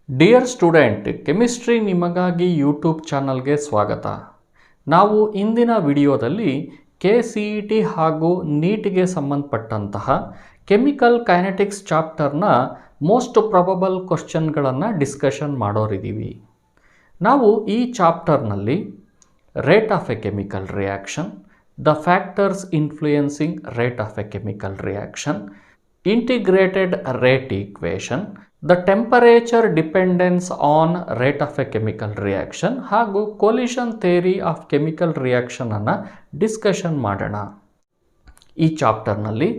Dear student, chemistry ನಿಮಗಾಗಿ YouTube ಚಾನಲ್ಗೆ ಸ್ವಾಗತ. ನಾವು ಇಂದಿನ ವಿಡಿಯೋದಲ್ಲಿ KCET ಹಾಗೂ ನೀಟ್ಗೆ ಸಂಬಂಧಪಟ್ಟಂತಹ ಕೆಮಿಕಲ್ ಕೈನೆಟಿಕ್ಸ್ ಚಾಪ್ಟರ್ನ ಮೋಸ್ಟ್ ಪ್ರೊಬಬಲ್ ಕ್ವಶನ್ಗಳನ್ನು ಡಿಸ್ಕಷನ್ ಮಾಡೋರಿದ್ದೀವಿ. ನಾವು ಈ ಚಾಪ್ಟರ್ನಲ್ಲಿ rate of a chemical reaction, the factors influencing rate of a chemical reaction, integrated rate equation, the temperature dependence on rate of a chemical reaction ಹಾಗೂ collision theory of chemical reaction ಅನ್ನು discussion ಮಾಡೋಣ. ಈ ಚಾಪ್ಟರ್ನಲ್ಲಿ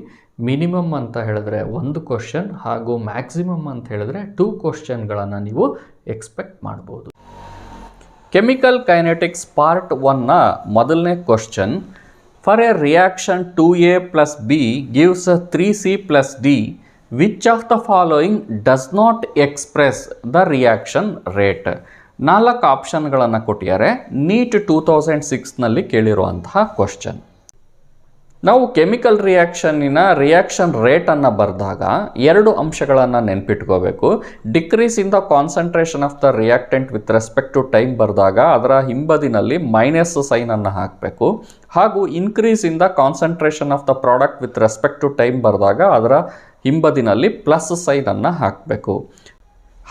minimum ಅಂತ ಹೇಳಿದ್ರೆ 1 question ಹಾಗೂ maximum ಅಂತ ಹೇಳಿದ್ರೆ 2 ಕ್ವಶನ್ಗಳನ್ನು ನೀವು ಎಕ್ಸ್ಪೆಕ್ಟ್ ಮಾಡ್ಬೋದು. ಕೆಮಿಕಲ್ ಕೈನೆಟಿಕ್ಸ್ ಪಾರ್ಟ್ 1ನ ಮೊದಲನೇ question, for a reaction 2A plus B gives 3C plus D, which of the following does not express the reaction rate? 4 ಆಪ್ಷನ್ಗಳನ್ನು ಕೊಟ್ಟಿದ್ದಾರೆ. ನೀಟ್ 2006ನಲ್ಲಿ ಕೇಳಿರುವಂತಹ ಕ್ವಶನ್. ನಾವು ಕೆಮಿಕಲ್ ರಿಯಾಕ್ಷನ್ನಿನ ರಿಯಾಕ್ಷನ್ ರೇಟನ್ನು ಬರೆದಾಗ 2 ಅಂಶಗಳನ್ನು ನೆನ್ಪಿಟ್ಕೋಬೇಕು. Decrease in the concentration of the reactant with respect to time ಬರೆದಾಗ ಅದರ ಹಿಂಬದಿನಲ್ಲಿ ಮೈನಸ್ ಸೈನನ್ನು ಹಾಕಬೇಕು. ಹಾಗೂ increase in the concentration of the product with respect to time ಬರೆದಾಗ ಅದರ ಹಿಂಬದಿನಲ್ಲಿ ಪ್ಲಸ್ ಸೈನನ್ನು ಹಾಕಬೇಕು.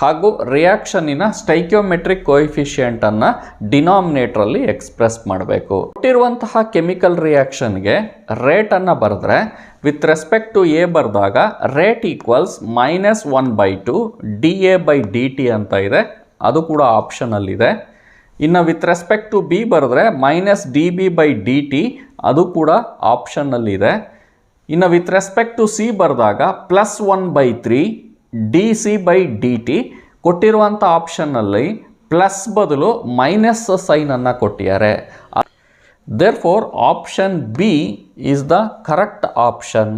ಹಾಗೂ ರಿಯಾಕ್ಷನ್ನಿನ ಸ್ಟೈಕ್ಯೋಮೆಟ್ರಿಕ್ ಕೋಎಫಿಷಿಯೆಂಟನ್ನು ಡಿನಾಮಿನೇಟ್ರಲ್ಲಿ ಎಕ್ಸ್ಪ್ರೆಸ್ ಮಾಡಬೇಕು. ಕೊಟ್ಟಿರುವಂತಹ ಕೆಮಿಕಲ್ ರಿಯಾಕ್ಷನ್ಗೆ ರೇಟನ್ನು ಬರೆದ್ರೆ ವಿತ್ ರೆಸ್ಪೆಕ್ಟ್ ಟು ಎ ಬರೆದಾಗ ರೇಟ್ ಈಕ್ವಲ್ಸ್ -1/2 dA/dt ಅಂತ ಇದೆ, ಅದು ಕೂಡ ಆಪ್ಷನಲ್ಲಿದೆ. ಇನ್ನು ವಿತ್ ರೆಸ್ಪೆಕ್ಟ್ ಟು ಬಿ ಬರೆದ್ರೆ -dB/dt, ಅದು ಕೂಡ ಆಪ್ಷನ್ನಲ್ಲಿದೆ. ಇನ್ನು ವಿತ್ ರೆಸ್ಪೆಕ್ಟ್ ಟು ಸಿ ಬರೆದಾಗ +1/3 dC/dt, ಕೊಟ್ಟಿರುವಂಥ ಆಪ್ಷನ್ನಲ್ಲಿ ಪ್ಲಸ್ ಬದಲು ಮೈನಸ್ ಸೈನನ್ನು ಕೊಟ್ಟಿದ್ದಾರೆ. Therefore option B is the correct option.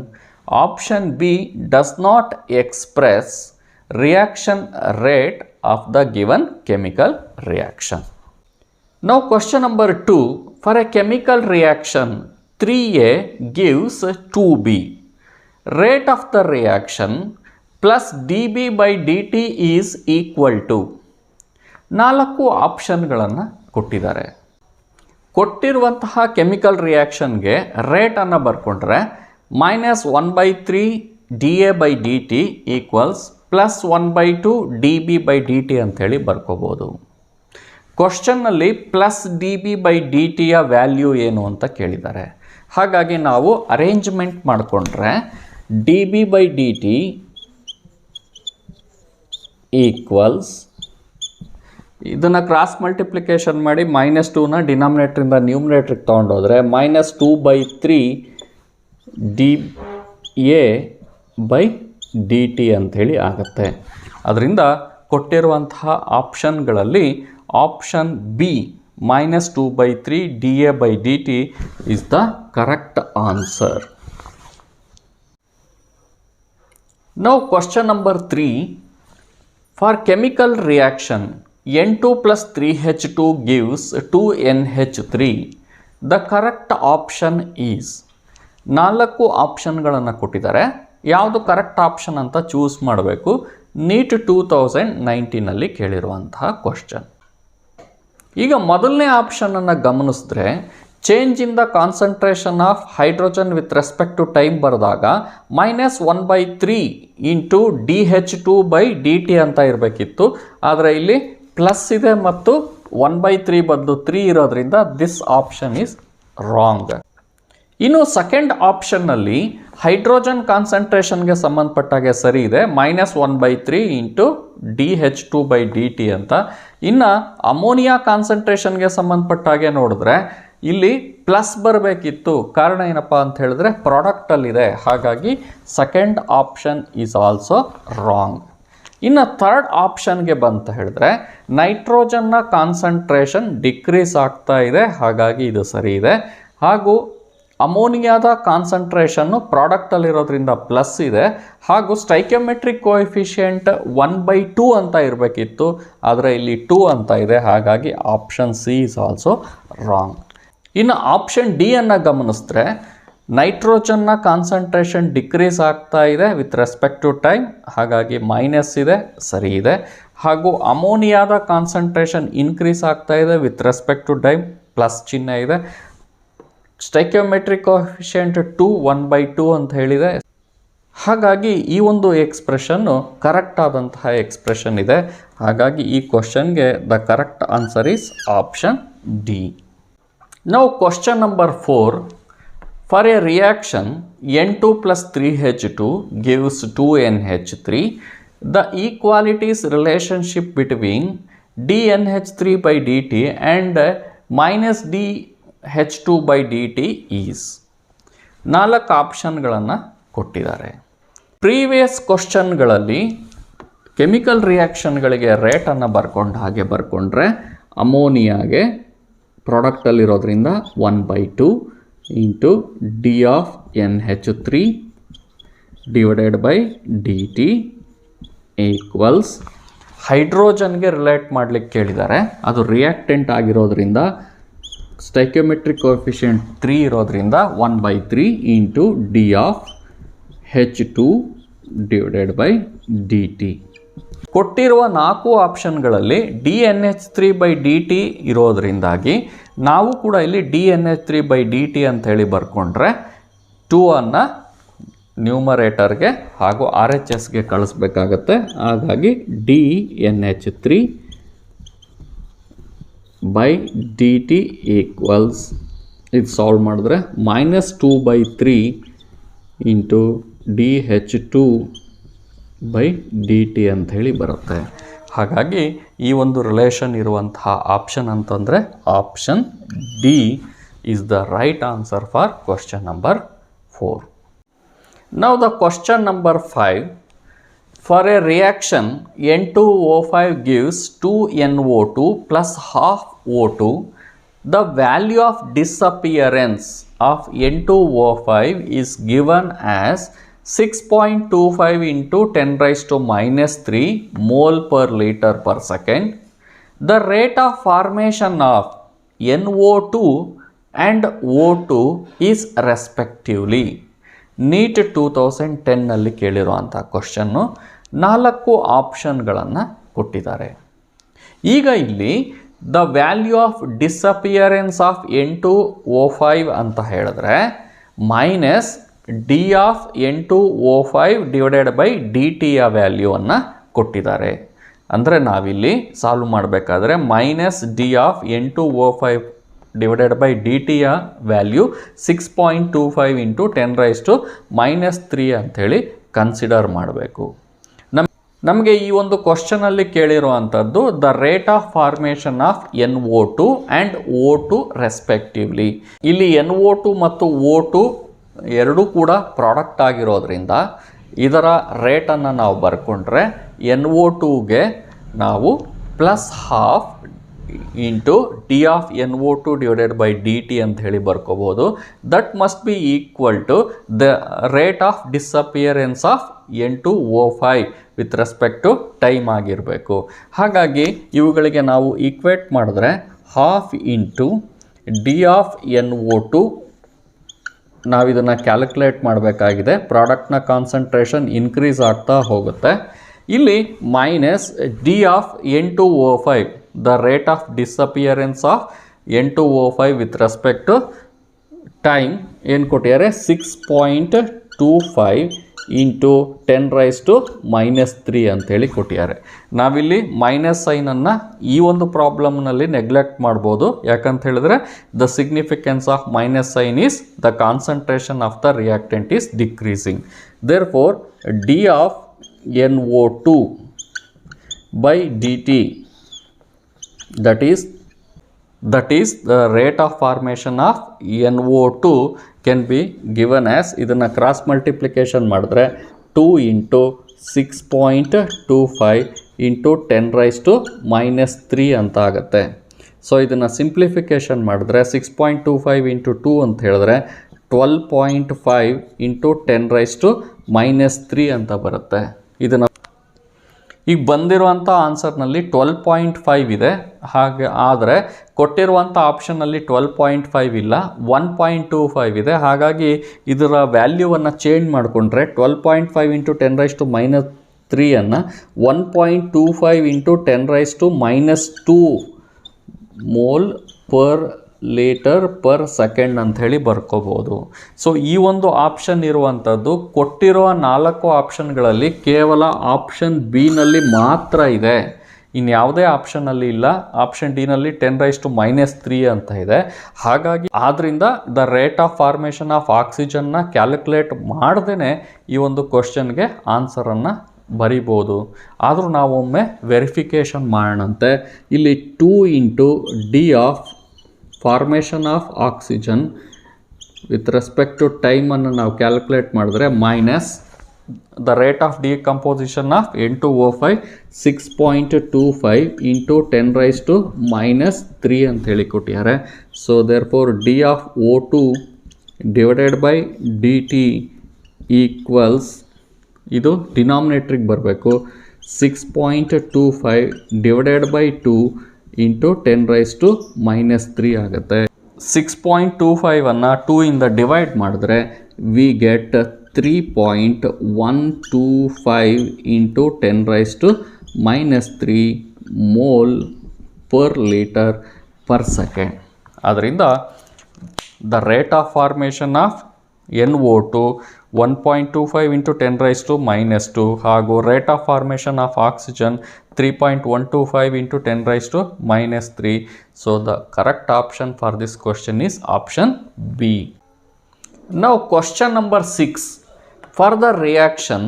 Option B does not express reaction rate of the given chemical reaction. Now question number 2, for a chemical reaction 3A gives 2B. Rate of the reaction plus dB/dt is equal to. 4 ಆಪ್ಷನ್ಗಳನ್ನು ಕೊಟ್ಟಿದ್ದಾರೆ. ಕೊಟ್ಟಿರುವಂತಹ chemical ರಿಯಾಕ್ಷನ್ಗೆ ರೇಟನ್ನು ಬರ್ಕೊಂಡ್ರೆ -1/3 dA/dt equals +1/2 dB/dt ಅಂಥೇಳಿ ಬರ್ಕೋಬೋದು. ಕ್ವಶನ್ನಲ್ಲಿ +dB/dtಯ value ಏನು ಅಂತ ಕೇಳಿದ್ದಾರೆ. ಹಾಗಾಗಿ ನಾವು ಅರೇಂಜ್ಮೆಂಟ್ ಮಾಡಿಕೊಂಡ್ರೆ dB/dt ಈಕ್ವಲ್ಸ್, ಇದನ್ನು ಕ್ರಾಸ್ ಮಲ್ಟಿಪ್ಲಿಕೇಶನ್ ಮಾಡಿ -2ನ ಡಿನಾಮಿನೇಟ್ರಿಂದ ನ್ಯೂಮಿನೇಟ್ರಿಗೆ ತೊಗೊಂಡೋದ್ರೆ -2/3 dA/dt ಅಂಥೇಳಿ ಆಗುತ್ತೆ. ಅದರಿಂದ ಕೊಟ್ಟಿರುವಂತಹ ಆಪ್ಷನ್ಗಳಲ್ಲಿ option B -2/3 dA/dt is the correct answer. Now question number 3, for chemical reaction N2 plus 3H2 gives 2NH3, the correct option is. 4 ಆಪ್ಷನ್ಗಳನ್ನು ಕೊಟ್ಟಿದ್ದಾರೆ. ಯಾವುದು ಕರೆಕ್ಟ್ ಆಪ್ಷನ್ ಅಂತ ಚೂಸ್ ಮಾಡಬೇಕು. ನೀಟ್ 2019ನಲ್ಲಿ ಕೇಳಿರುವಂತಹ ಕ್ವಶನ್. ಈಗ ಮೊದಲನೇ ಆಪ್ಷನನ್ನು ಗಮನಿಸಿದ್ರೆ change in the concentration of hydrogen with respect to time ಬರೆದಾಗ -1/3 ಇಂಟು dH2/dt ಅಂತ ಇರಬೇಕಿತ್ತು. ಆದರೆ ಇಲ್ಲಿ ಪ್ಲಸ್ ಇದೆ ಮತ್ತು 1/3 ಬದಲು 3 ಇರೋದ್ರಿಂದ ದಿಸ್ ಆಪ್ಷನ್ ಈಸ್ ರಾಂಗ್. ಇನ್ನು ಸೆಕೆಂಡ್ ಆಪ್ಷನ್ನಲ್ಲಿ ಹೈಡ್ರೋಜನ್ ಕಾನ್ಸಂಟ್ರೇಷನ್ಗೆ ಸಂಬಂಧಪಟ್ಟಾಗೆ ಸರಿ ಇದೆ, -1/3 ಇಂಟು dH2/dt ಅಂತ. ಇನ್ನು ಅಮೋನಿಯಾ ಕಾನ್ಸಂಟ್ರೇಷನ್ಗೆ ಸಂಬಂಧಪಟ್ಟಾಗೆ ನೋಡಿದ್ರೆ ಇಲ್ಲಿ ಪ್ಲಸ್ ಬರಬೇಕಿತ್ತು. ಕಾರಣ ಏನಪ್ಪ ಅಂತ ಹೇಳಿದ್ರೆ ಪ್ರಾಡಕ್ಟಲ್ಲಿದೆ. ಹಾಗಾಗಿ second option is also wrong. ಇನ್ನು ಥರ್ಡ್ ಆಪ್ಷನ್ಗೆ ಬಂತ ಹೇಳಿದ್ರೆ ನೈಟ್ರೋಜನ್ನ ಕಾನ್ಸಂಟ್ರೇಷನ್ ಡಿಕ್ರೀಸ್ ಆಗ್ತಾ ಇದೆ, ಹಾಗಾಗಿ ಇದು ಸರಿ ಇದೆ. ಹಾಗೂ ಅಮೋನಿಯಾದ ಕಾನ್ಸಂಟ್ರೇಷನ್ನು ಪ್ರಾಡಕ್ಟಲ್ಲಿರೋದ್ರಿಂದ ಪ್ಲಸ್ ಇದೆ. ಹಾಗೂ ಸ್ಟೈಕ್ಯೋಮೆಟ್ರಿಕ್ ಕೋಎಫಿಷಿಯೆಂಟ್ 1/2 ಅಂತ ಇರಬೇಕಿತ್ತು, ಆದರೆ ಇಲ್ಲಿ 2 ಅಂತ ಇದೆ. ಹಾಗಾಗಿ option C is also wrong. ಇನ್ನು ಆಪ್ಷನ್ ಡಿ ಅನ್ನು ಗಮನಿಸಿದ್ರೆ ನೈಟ್ರೋಜನ್ನ ಕಾನ್ಸಂಟ್ರೇಷನ್ ಡಿಕ್ರೀಸ್ ಆಗ್ತಾ ಇದೆ ವಿತ್ ರೆಸ್ಪೆಕ್ಟ್ ಟು ಟೈಮ್, ಹಾಗಾಗಿ ಮೈನಸ್ ಇದೆ, ಸರಿ ಇದೆ. ಹಾಗೂ ಅಮೋನಿಯಾದ ಕಾನ್ಸಂಟ್ರೇಷನ್ ಇನ್ಕ್ರೀಸ್ ಆಗ್ತಾ ಇದೆ with respect to time, plus ಚಿಹ್ನೆ ಇದೆ. ಸ್ಟೈಕ್ಯೋಮೆಟ್ರಿಕ್ ಕೋಎಫಿಷಿಯೆಂಟ್ 2 1/2 ಅಂತ ಹೇಳಿದೆ. ಹಾಗಾಗಿ ಈ ಒಂದು ಎಕ್ಸ್ಪ್ರೆಷನ್ನು ಕರೆಕ್ಟ್ ಆದಂತಹ ಎಕ್ಸ್ಪ್ರೆಷನ್ ಇದೆ. ಹಾಗಾಗಿ ಈ ಕ್ವಶನ್ಗೆ the correct answer is option D. Now question number 4. For a reaction N2 plus 3H2 gives 2NH3, the equalities relationship between dNH3 by dt and minus dH2 by dt is. 4 ಆಪ್ಷನ್ಗಳನ್ನು ಕೊಟ್ಟಿದ್ದಾರೆ. Previous ಕ್ವಶನ್ಗಳಲ್ಲಿ ಕೆಮಿಕಲ್ ರಿಯಾಕ್ಷನ್ಗಳಿಗೆ ರೇಟನ್ನು ಬರ್ಕೊಂಡ್ರೆ ಅಮೋನಿಯಾಗೆ ಪ್ರಾಡಕ್ಟಲ್ಲಿರೋದ್ರಿಂದ 1/2 into d of NH3 divided by dt equals ಹೈಡ್ರೋಜನ್ಗೆ ರಿಲೇಟ್ ಮಾಡಲಿಕ್ಕೆ ಕೇಳಿದ್ದಾರೆ. ಅದು ರಿಯಾಕ್ಟೆಂಟ್ ಆಗಿರೋದ್ರಿಂದ ಸ್ಟೈಕ್ಯೋಮೆಟ್ರಿಕ್ ಕೋಎಫಿಷಿಯೆಂಟ್ 3 ಇರೋದ್ರಿಂದ 1/3 into d of H2 divided by dt. ಕೊಟ್ಟಿರುವ 4 ಆಪ್ಷನ್ಗಳಲ್ಲಿ dNH3/dt ಇರೋದ್ರಿಂದಾಗಿ ನಾವು ಕೂಡ ಇಲ್ಲಿ dNH3/dt ಅಂತ ಹೇಳಿ ಬರ್ಕೊಂಡ್ರೆ 2ಅನ್ನು ನ್ಯೂಮರೇಟರ್ಗೆ ಹಾಗೂ RHSಗೆ ಕಳಿಸ್ಬೇಕಾಗತ್ತೆ. ಹಾಗಾಗಿ dNH3/dt ಈಕ್ವಲ್ಸ್, ಇದು ಸಾಲ್ವ್ ಮಾಡಿದ್ರೆ -2/3 ಇಂಟು dH2/dt ಅಂತ ಹೇಳಿ ಬರುತ್ತೆ. ಹಾಗಾಗಿ ಈ ಒಂದು ರಿಲೇಷನ್ ಇರುವಂತಹ ಆಪ್ಷನ್ ಅಂತಂದರೆ option D is the right answer for question number 4. Now the question number 5. For a reaction N2O5 gives 2NO2 plus half O2, the value of disappearance of N2O5 is given as 6.25 into 10⁻³ mole per liter per second. The rate of formation of NO2 and O2 is respectively. NEET 2010ನಲ್ಲಿ ಕೇಳಿರುವಂಥ question 4 ಆಪ್ಷನ್ಗಳನ್ನು ಕೊಟ್ಟಿದ್ದಾರೆ. ಈಗ ಇಲ್ಲಿ the value of disappearance of N2O5 ಅಂತ ಹೇಳಿದ್ರೆ minus D of N2O5 divided by D ಟಿಯ ವ್ಯಾಲ್ಯೂವನ್ನು ಕೊಟ್ಟಿದ್ದಾರೆ. ಅಂದರೆ ನಾವಿಲ್ಲಿ ಸಾಲ್ವ್ ಮಾಡಬೇಕಾದ್ರೆ minus D of N2O5 divided by D ಟಿಯ ವ್ಯಾಲ್ಯೂ 6.25 ಇಂಟು 10⁻³ ಅಂಥೇಳಿ ಕನ್ಸಿಡರ್ ಮಾಡಬೇಕು. ನಮಗೆ ಈ ಒಂದು ಕ್ವಶನಲ್ಲಿ ಕೇಳಿರುವಂಥದ್ದು the rate of formation of NO2 and O2 respectively. ಇಲ್ಲಿ NO2 ಮತ್ತು O2 ಎರಡೂ ಕೂಡ ಪ್ರಾಡಕ್ಟ್ ಆಗಿರೋದ್ರಿಂದ ಇದರ ರೇಟನ್ನು ನಾವು ಬರ್ಕೊಂಡ್ರೆ NO2ಗೆ ನಾವು plus half into D of NO2 divided by D T ಅಂತ ಹೇಳಿ ಬರ್ಕೋಬೋದು. That must be equal to the rate of disappearance of N2O5 with respect to time ಆಗಿರಬೇಕು. ಹಾಗಾಗಿ ಇವುಗಳಿಗೆ ನಾವು ಈಕ್ವೇಟ್ ಮಾಡಿದ್ರೆ half into D of NO2 ನಾವಿದನ್ನು calculate ಮಾಡಬೇಕಾಗಿದೆ. ಪ್ರಾಡಕ್ಟ್ನ ಕಾನ್ಸಂಟ್ರೇಷನ್ ಇನ್ಕ್ರೀಸ್ ಆಗ್ತಾ ಹೋಗುತ್ತೆ. ಇಲ್ಲಿ minus D of N2O5 the rate of disappearance of N2O5 with respect to time ಏನು ಕೊಟ್ಟಿದ್ದಾರೆ 6.25 ಇಂಟು 10⁻³ ಅಂಥೇಳಿ ಕೊಟ್ಟಿದ್ದಾರೆ. ನಾವಿಲ್ಲಿ ಮೈನಸ್ ಸೈನನ್ನು ಈ ಒಂದು ಪ್ರಾಬ್ಲಮ್ನಲ್ಲಿ ನೆಗ್ಲೆಕ್ಟ್ ಮಾಡ್ಬೋದು. ಯಾಕಂತ ಹೇಳಿದ್ರೆ the significance of minus sign is the concentration of the reactant is decreasing. Therefore d of NO2 by dt that is the rate of formation of NO2 can be given as, ಇದನ್ನು cross multiplication ಮಾಡಿದ್ರೆ 2 into 6.25 into 10⁻³ ಅಂತ ಆಗುತ್ತೆ. So ಇದನ್ನು simplification ಮಾಡಿದ್ರೆ 6.25 into 2 ಅಂತ ಹೇಳಿದ್ರೆ 12.5 into 10⁻³ ಅಂತ ಬರುತ್ತೆ. ಇದನ್ನು ಈಗ ಬಂದಿರುವಂಥ ಆನ್ಸರ್ನಲ್ಲಿ 12.5 ಇದೆ. ಹಾಗೆ ಆದರೆ ಕೊಟ್ಟಿರುವಂಥ ಆಪ್ಷನ್ನಲ್ಲಿ 12.5 ಇಲ್ಲ, 1.25 ಇದೆ. ಹಾಗಾಗಿ ಇದರ ವ್ಯಾಲ್ಯೂವನ್ನು ಚೇಂಜ್ ಮಾಡಿಕೊಂಡ್ರೆ 12.5 ಇಂಟು 10⁻³ ಅನ್ನು 1.25 into 10⁻² mole per litre per second ಅಂಥೇಳಿ ಬರ್ಕೋಬೋದು. ಸೊ ಈ ಒಂದು ಆಪ್ಷನ್ ಇರುವಂಥದ್ದು ಕೊಟ್ಟಿರುವ 4 ಆಪ್ಷನ್ಗಳಲ್ಲಿ ಕೇವಲ ಆಪ್ಷನ್ ಬಿನಲ್ಲಿ ಮಾತ್ರ ಇದೆ, ಇನ್ಯಾವುದೇ ಆಪ್ಷನ್ನಲ್ಲಿ ಇಲ್ಲ. ಆಪ್ಷನ್ ಡಿನಲ್ಲಿ 10⁻³ ಅಂತ ಇದೆ. ಹಾಗಾಗಿ ಆದ್ದರಿಂದ the rate of formation of ಆಕ್ಸಿಜನ್ನ ಕ್ಯಾಲ್ಕುಲೇಟ್ ಮಾಡ್ದೇ ಈ ಒಂದು ಕ್ವಶನ್ಗೆ ಆನ್ಸರನ್ನು ಬರಿಬೋದು. ಆದರೂ ನಾವೊಮ್ಮೆ ವೆರಿಫಿಕೇಷನ್ ಮಾಡೋಣಂತೆ. ಇಲ್ಲಿ 2 into D of formation of oxygen with respect to ಟೈಮನ್ನು ನಾವು ಕ್ಯಾಲ್ಕುಲೇಟ್ ಮಾಡಿದ್ರೆ minus the rate of decomposition of N2O5 6.25 into 10⁻³ ಅಂಥೇಳಿ ಕೊಟ್ಟಿದ್ದಾರೆ. So therefore d of O2 divided by dt equals, ಇದು ಡಿನಾಮಿನೇಟ್ರಿಗೆ ಬರಬೇಕು, 6.25 ಡಿವೈಡೆಡ್ ಬೈ 2 ಇಂಟು 10⁻³ ಆಗುತ್ತೆ. 6.25 2 ಇಂದ ಡಿವೈಡ್ ಮಾಡಿದ್ರೆ we get 3.125 into 10⁻³ mole per litre per second. ಅದರಿಂದ the rate of formation of NO2 1.25 into 10⁻² ಹಾಗೂ rate of formation of oxygen 3.125 into 10⁻³ so the correct option for this question is option B. Now question number 6. For the reaction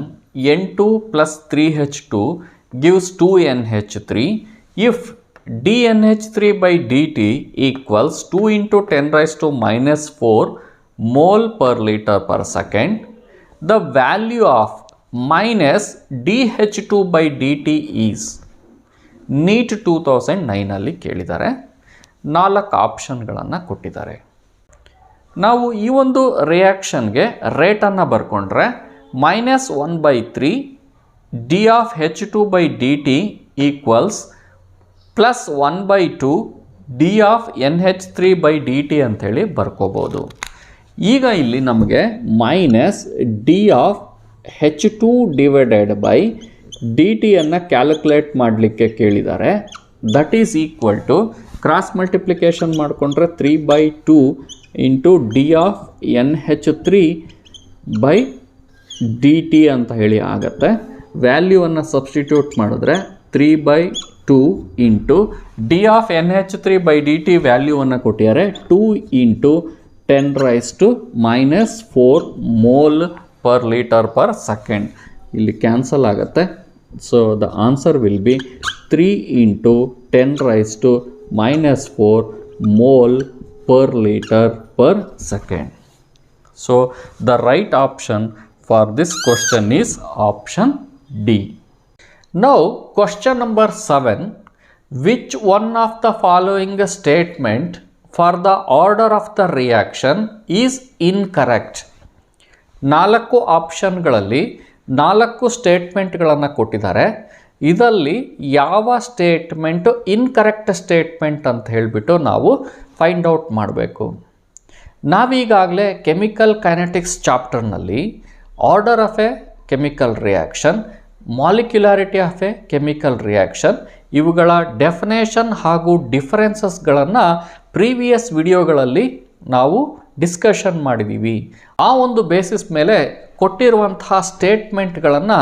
N2 plus 3H2 gives 2NH3 if dNH3 by dt equals 2 into 10⁻⁴ mole per liter per second, the value of minus dH2 by dt is NEET 2009 ಅಲ್ಲಿ ಕೇಳಿದ್ದಾರೆ. 4 ಆಪ್ಷನ್ಗಳನ್ನು ಕೊಟ್ಟಿದ್ದಾರೆ. ನಾವು ಈ ಒಂದು ರಿಯಾಕ್ಷನ್ಗೆ ರೇಟನ್ನು ಬರ್ಕೊಂಡ್ರೆ -1/3 D of H2 by dt equals +1/2 D of NH3 by dt ಅಂಥೇಳಿ ಬರ್ಕೋಬೋದು. ಈಗ ಇಲ್ಲಿ ನಮಗೆ minus D of H2 divided by D ಟಿಯನ್ನು ಕ್ಯಾಲ್ಕುಲೇಟ್ ಮಾಡಲಿಕ್ಕೆ ಕೇಳಿದ್ದಾರೆ. That is equal to cross multiplication ಮಾಡಿಕೊಂಡ್ರೆ 3/2 into D of NH3 by D T ಅಂತ ಹೇಳಿ ಆಗುತ್ತೆ. ವ್ಯಾಲ್ಯೂವನ್ನು ಸಬ್ಸ್ಟಿಟ್ಯೂಟ್ ಮಾಡಿದ್ರೆ 3/2 into D of NH3 by D T ವ್ಯಾಲ್ಯೂವನ್ನು ಕೊಟ್ಟಿದ್ದಾರೆ 2 into 10⁻⁴ mole per litre per second. ಇಲ್ಲಿ ಕ್ಯಾನ್ಸಲ್ ಆಗುತ್ತೆ. So the answer will be 3 into 10⁻⁴ mole per liter per second. So the right option for this question is option D. Now question number 7. Which one of the following statement for the order of the reaction is incorrect? 4 ಆಪ್ಷನ್ಗಳಲ್ಲಿ 4 ಸ್ಟೇಟ್ಮೆಂಟ್ಗಳನ್ನು ಕೊಟ್ಟಿದ್ದಾರೆ. ಇದರಲ್ಲಿ ಯಾವ statement incorrect statement ಅಂತ ಹೇಳಿಬಿಟ್ಟು ನಾವು find out ಮಾಡಬೇಕು. ನಾವೀಗಾಗಲೇ chemical kinetics ಚಾಪ್ಟರ್ನಲ್ಲಿ order of a chemical reaction, molecularity of a chemical reaction ಇವುಗಳ ಡೆಫಿನೇಷನ್ ಹಾಗೂ ಡಿಫರೆನ್ಸಸ್ಗಳನ್ನು ಪ್ರೀವಿಯಸ್ ವಿಡಿಯೋಗಳಲ್ಲಿ ನಾವು ಡಿಸ್ಕಷನ್ ಮಾಡಿದ್ದೀವಿ. ಆ ಒಂದು ಬೇಸಿಸ್ ಮೇಲೆ ಕೊಟ್ಟಿರುವಂತಹ ಸ್ಟೇಟ್ಮೆಂಟ್ಗಳನ್ನು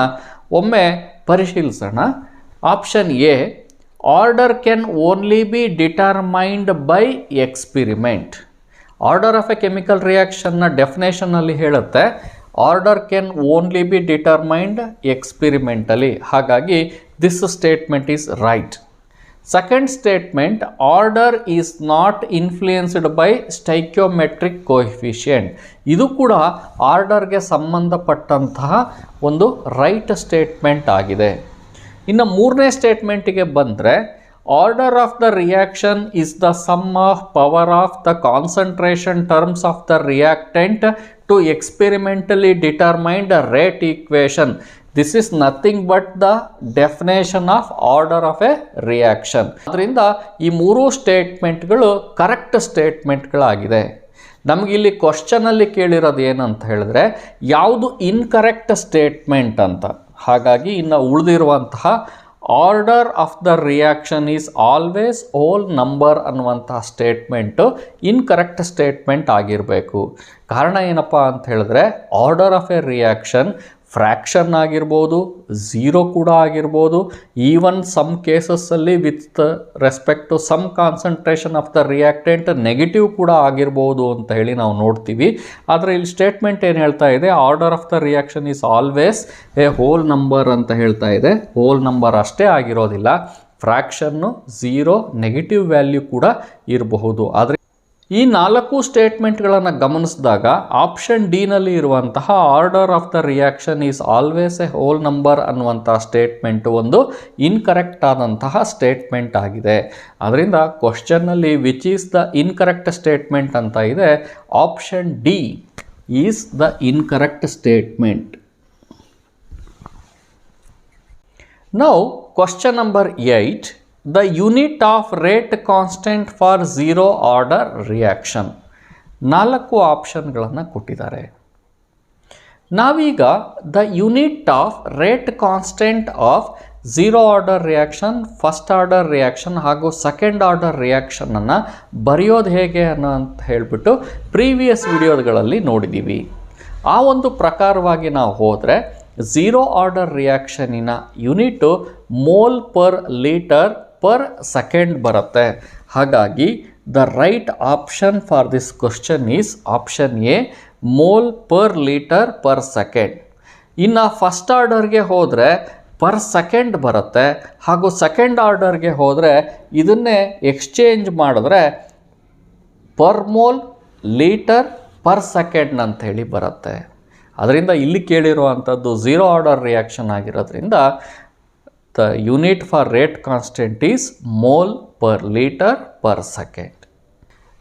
ಒಮ್ಮೆ ಪರಿಶೀಲಿಸೋಣ. Option A, order can only be determined by experiment. Order of a chemical ರಿಯಾಕ್ಷನ್ನ ಡೆಫಿನೇಷನಲ್ಲಿ ಹೇಳುತ್ತೆ order can only be determined experimentally. ಹಾಗಾಗಿ this statement is right. Second statement, order is not influenced by stoichiometric coefficient. ಇದು ಕೂಡ ಆರ್ಡರ್ಗೆ ಸಂಬಂಧಪಟ್ಟಂತಹ ಒಂದು right statement ಆಗಿದೆ. ಇನ್ನು ಮೂರನೇ ಸ್ಟೇಟ್ಮೆಂಟಿಗೆ ಬಂದರೆ, order of the reaction is the sum of power of the concentration terms of the reactant to experimentally determined rate equation. This is nothing but the definition of order of a reaction. ಅದರಿಂದ ಈ ಮೂರೂ ಸ್ಟೇಟ್ಮೆಂಟ್ಗಳು correct ಸ್ಟೇಟ್ಮೆಂಟ್ಗಳಾಗಿದೆ. ನಮಗಿಲ್ಲಿ ಕ್ವಶನಲ್ಲಿ ಕೇಳಿರೋದು ಏನಂತ ಹೇಳಿದ್ರೆ ಯಾವುದು incorrect statement ಅಂತ. ಹಾಗಾಗಿ ಇನ್ನು ಉಳಿದಿರುವಂತಹ order of the reaction is always whole number ಅನ್ನುವಂತಹ ಸ್ಟೇಟ್ಮೆಂಟು ಇನ್ಕರೆಕ್ಟ್ ಸ್ಟೇಟ್ಮೆಂಟ್ ಆಗಿರಬೇಕು. ಕಾರಣ ಏನಪ್ಪ ಅಂತ ಹೇಳಿದ್ರೆ order of a reaction fraction ಆಗಿರ್ಬೋದು, ಝೀರೋ ಕೂಡ ಆಗಿರ್ಬೋದು, ಈವನ್ ಸಮ್ ಕೇಸಸ್ಸಲ್ಲಿ with respect to some concentration of the reactant negative ಕೂಡ ಆಗಿರ್ಬೋದು ಅಂತ ಹೇಳಿ ನಾವು ನೋಡ್ತೀವಿ. ಆದರೆ ಇಲ್ಲಿ ಸ್ಟೇಟ್ಮೆಂಟ್ ಏನು ಹೇಳ್ತಾ ಇದೆ, order of the reaction is always a whole number ಅಂತ ಹೇಳ್ತಾ ಇದೆ. ಹೋಲ್ ನಂಬರ್ ಅಷ್ಟೇ ಆಗಿರೋದಿಲ್ಲ, ಫ್ರ್ಯಾಕ್ಷನ್ನು, ಝೀರೋ, ನೆಗೆಟಿವ್ ವ್ಯಾಲ್ಯೂ ಕೂಡ ಇರಬಹುದು. ಆದರೆ ಈ 4 ಸ್ಟೇಟ್ಮೆಂಟ್ಗಳನ್ನು ಗಮನಿಸಿದಾಗ ಆಪ್ಷನ್ ಡಿನಲ್ಲಿ ಇರುವಂತಹ order of the reaction is always a whole number ಅನ್ನುವಂತಹ ಸ್ಟೇಟ್ಮೆಂಟ್ ಒಂದು ಇನ್ಕರೆಕ್ಟ್ ಆದಂತಹ ಸ್ಟೇಟ್ಮೆಂಟ್ ಆಗಿದೆ. ಅದರಿಂದ ಕ್ವಶನ್ನಲ್ಲಿ which is the incorrect statement ಅಂತ ಇದೆ, option D is the incorrect statement. Now question number 8, the unit of rate constant for zero order reaction. 4 ಆಪ್ಷನ್ಗಳನ್ನು ಕೊಟ್ಟಿದ್ದಾರೆ. ನಾವೀಗ the unit of rate constant of zero order reaction, first order reaction ಹಾಗೂ second order ರಿಯಾಕ್ಷನನ್ನು ಬರೆಯೋದು ಹೇಗೆ ಅಂತ ಹೇಳಿಬಿಟ್ಟು previous ವಿಡಿಯೋಗಳಲ್ಲಿ ನೋಡಿದ್ದೀವಿ. ಆ ಒಂದು ಪ್ರಕಾರವಾಗಿ ನಾವು ಹೋದರೆ ಝೀರೋ ಆರ್ಡರ್ ರಿಯಾಕ್ಷನಿನ unit mole per litre per second ಬರುತ್ತೆ. ಹಾಗಾಗಿ the right option for this question is option A, mole per litre per second. ಇನ್ನು ಫಸ್ಟ್ ಆರ್ಡರ್ಗೆ ಹೋದರೆ ಪರ್ ಸೆಕೆಂಡ್ ಬರುತ್ತೆ, ಹಾಗೂ ಸೆಕೆಂಡ್ ಆರ್ಡರ್ಗೆ ಹೋದರೆ ಇದನ್ನೇ ಎಕ್ಸ್ಚೇಂಜ್ ಮಾಡಿದ್ರೆ per mole litre per second ಅಂಥೇಳಿ ಬರುತ್ತೆ. ಅದರಿಂದ ಇಲ್ಲಿ ಕೇಳಿರುವಂಥದ್ದು ಝೀರೋ ಆರ್ಡರ್ ರಿಯಾಕ್ಷನ್ ಆಗಿರೋದ್ರಿಂದ the unit for rate constant is mole per liter per second.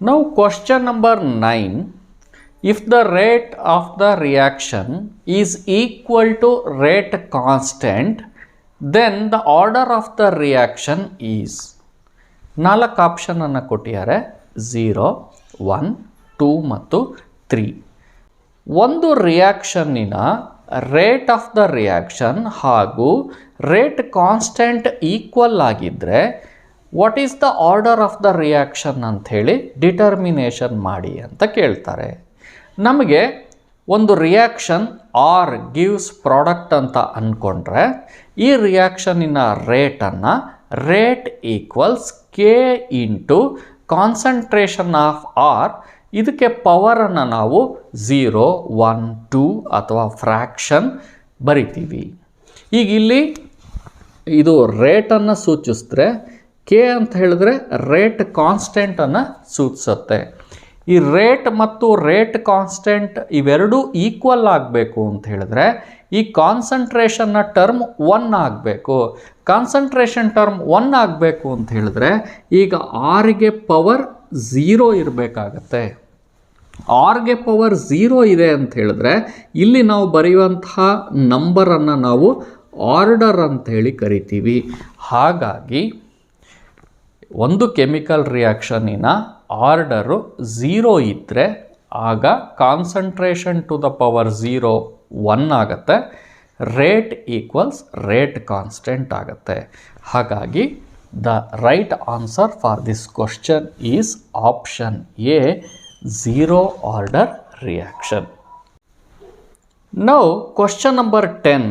Now question number 9, if the rate of the reaction is equal to rate constant, then the order of the reaction is. 4 option ಅನ್ನು ಕೊಟ್ಟಿದ್ದಾರೆ, 0, 1, 2 ಮತ್ತು 3. ಒಂದು ರಿಯಾಕ್ಷನ್ನಿನ rate of the reaction ಹಾಗೂ rate constant equal ಆಗಿದ್ದರೆ what is the order of the reaction ಅಂಥೇಳಿ determination ಮಾಡಿ ಅಂತ ಕೇಳ್ತಾರೆ. ನಮಗೆ ಒಂದು ರಿಯಾಕ್ಷನ್ ಆರ್ ಗಿವ್ಸ್ ಪ್ರಾಡಕ್ಟ್ ಅಂತ ಅಂದ್ಕೊಂಡ್ರೆ ಈ ರಿಯಾಕ್ಷನ್ನಿನ ರೇಟನ್ನು rate equals K into concentration of R, ಇದಕ್ಕೆ ಪವರನ್ನು ನಾವು 0, 1, 2 ಅಥವಾ ಫ್ರ್ಯಾಕ್ಷನ್ ಬರಿತೀವಿ. ಈಗ ಇಲ್ಲಿ ಇದು ರೇಟನ್ನು ಸೂಚಿಸಿದ್ರೆ, ಕೆ ಅಂತ ಹೇಳಿದ್ರೆ ರೇಟ್ ಕಾನ್ಸ್ಟೆಂಟನ್ನು ಸೂಚಿಸುತ್ತೆ. ಈ ರೇಟ್ ಮತ್ತು ರೇಟ್ ಕಾನ್ಸ್ಟೆಂಟ್ ಇವೆರಡೂ ಈಕ್ವಲ್ ಆಗಬೇಕು ಅಂತ ಹೇಳಿದ್ರೆ ಈ ಕಾನ್ಸಂಟ್ರೇಷನ್ನ ಟರ್ಮ್ 1 ಆಗಬೇಕು. ಕಾನ್ಸಂಟ್ರೇಷನ್ ಟರ್ಮ್ 1 ಆಗಬೇಕು ಅಂತ ಹೇಳಿದ್ರೆ ಈಗ ಆರ್ಗೆ ಪವರ್ 0 ಇರಬೇಕಾಗತ್ತೆ. ಆರ್ಗೆ ಪವರ್ 0 ಇದೆ ಅಂತ ಹೇಳಿದ್ರೆ ಇಲ್ಲಿ ನಾವು ಬರೆಯುವಂತಹ ನಂಬರನ್ನು ನಾವು ಆರ್ಡರ್ ಅಂತ ಹೇಳಿ ಕರಿತೀವಿ. ಹಾಗಾಗಿ ಒಂದು ಕೆಮಿಕಲ್ ರಿಯಾಕ್ಷನಿನ ಆರ್ಡರು 0 ಇದ್ದರೆ ಆಗ ಕಾನ್ಸಂಟ್ರೇಷನ್ ಟು ದ ಪವರ್ 0 1 ಆಗುತ್ತೆ, ರೇಟ್ ಈಕ್ವಲ್ಸ್ ರೇಟ್ ಕಾನ್ಸ್ಟೆಂಟ್ ಆಗುತ್ತೆ. ಹಾಗಾಗಿ the right answer for this question is option A, zero order reaction. Now question number 10,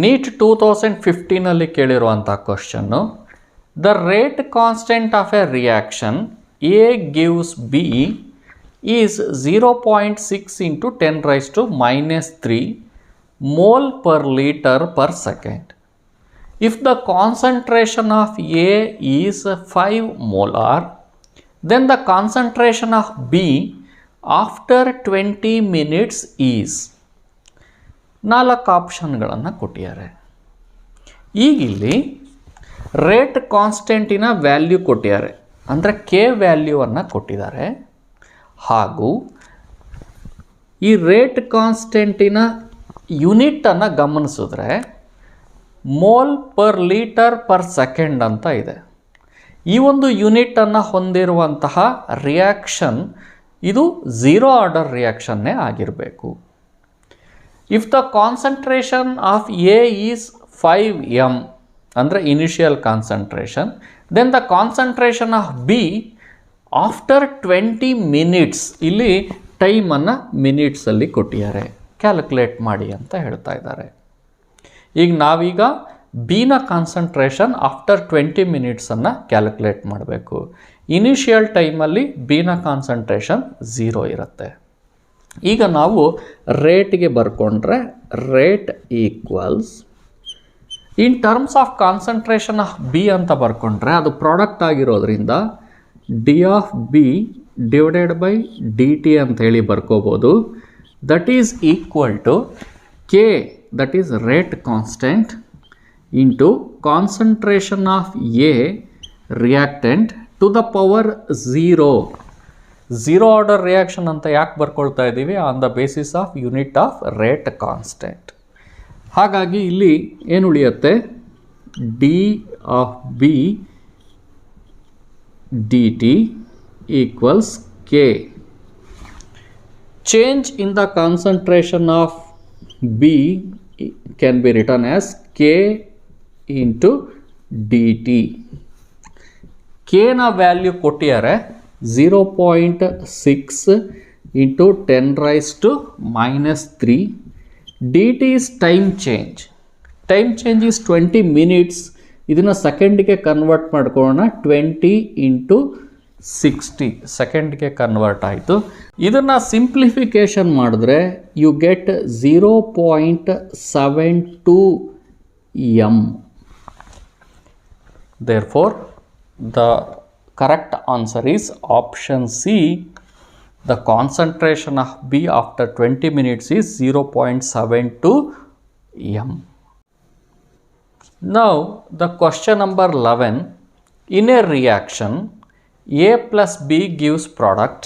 NEET 2015 ಕೇಳಿರುವಂಥ question, the rate constant of a reaction A gives B is 0.6 into 10⁻³ mole per liter per second. If the concentration of A is 5 molar, then the concentration of B after 20 minutes is. 4 ಆಪ್ಷನ್ಗಳನ್ನು ಕೊಟ್ಟಿದ್ದಾರೆ. ಈಗಿಲ್ಲಿ rate ಕಾನ್ಸ್ಟೆಂಟಿನ value ಕೊಟ್ಟಿದ್ದಾರೆ, ಅಂದರೆ K ವ್ಯಾಲ್ಯೂವನ್ನು ಕೊಟ್ಟಿದ್ದಾರೆ. ಹಾಗೂ ಈ rate ಕಾನ್ಸ್ಟೆಂಟಿನ ಯೂನಿಟನ್ನು ಗಮನಿಸಿದ್ರೆ mole per litre per second ಅಂತ ಇದೆ. ಈ ಒಂದು ಯೂನಿಟನ್ನು ಹೊಂದಿರುವಂತಹ ರಿಯಾಕ್ಷನ್ ಇದು ಝೀರೋ ಆರ್ಡರ್ ರಿಯಾಕ್ಷನ್ನೇ ಆಗಿರಬೇಕು. If the concentration of A is 5m ಅಂದರೆ initial concentration, then the concentration of B after 20 minutes, ಇಲ್ಲಿ ಟೈಮನ್ನು ಮಿನಿಟ್ಸಲ್ಲಿ ಕೊಟ್ಟಿದ್ದಾರೆ, ಕ್ಯಾಲ್ಕುಲೇಟ್ ಮಾಡಿ ಅಂತ ಹೇಳ್ತಾ ಇದ್ದಾರೆ. ಈಗ ನಾವೀಗ ಬಿನ ಕಾನ್ಸಂಟ್ರೇಷನ್ ಆಫ್ಟರ್ 20 ಮಿನಿಟ್ಸನ್ನು ಕ್ಯಾಲ್ಕುಲೇಟ್ ಮಾಡಬೇಕು. ಇನಿಷಿಯಲ್ ಟೈಮಲ್ಲಿ ಬಿನ ಕಾನ್ಸಂಟ್ರೇಷನ್ 0 ಇರುತ್ತೆ. ಈಗ ನಾವು ರೇಟ್ಗೆ ಬರ್ಕೊಂಡ್ರೆ rate equals in terms of concentration of B ಅಂತ ಬರ್ಕೊಂಡ್ರೆ ಅದು ಪ್ರಾಡಕ್ಟ್ ಆಗಿರೋದ್ರಿಂದ D of B divided by D T ಅಂತೇಳಿ ಬರ್ಕೋಬೋದು. That is equal to K, that is rate constant, into concentration of a reactant to the power 0. Zero order reaction ಅಂತ ಯಾಕೆ ಬರ್ಕೊಳ್ತಾ ಇದ್ದೀವಿ? On the basis of unit of rate constant. ಹಾಗಾಗಿ ಇಲ್ಲಿ ಏನು ಉಳಿಯುತ್ತೆ? D of B D T equals K. Change in the concentration of B can be written as K into D T. ಕೆನ value ಕೊಟ್ಟಿದ್ದಾರೆ 0.6 into 10⁻³ dt is time change. Time change is 20 minutes. ಇದನ್ನು ಸೆಕೆಂಡ್ಗೆ convert ಮಾಡ್ಕೊಳ್ಳೋಣ. 20 into 60 ಸೆಕೆಂಡ್ಗೆ convert ಆಯಿತು. ಇದನ್ನು simplification ಮಾಡಿದ್ರೆ you get 0.72 m. Therefore, the correct answer is option C. The concentration of B after 20 minutes is 0.72 m. Now, the question number 11. In a reaction, A plus B gives product.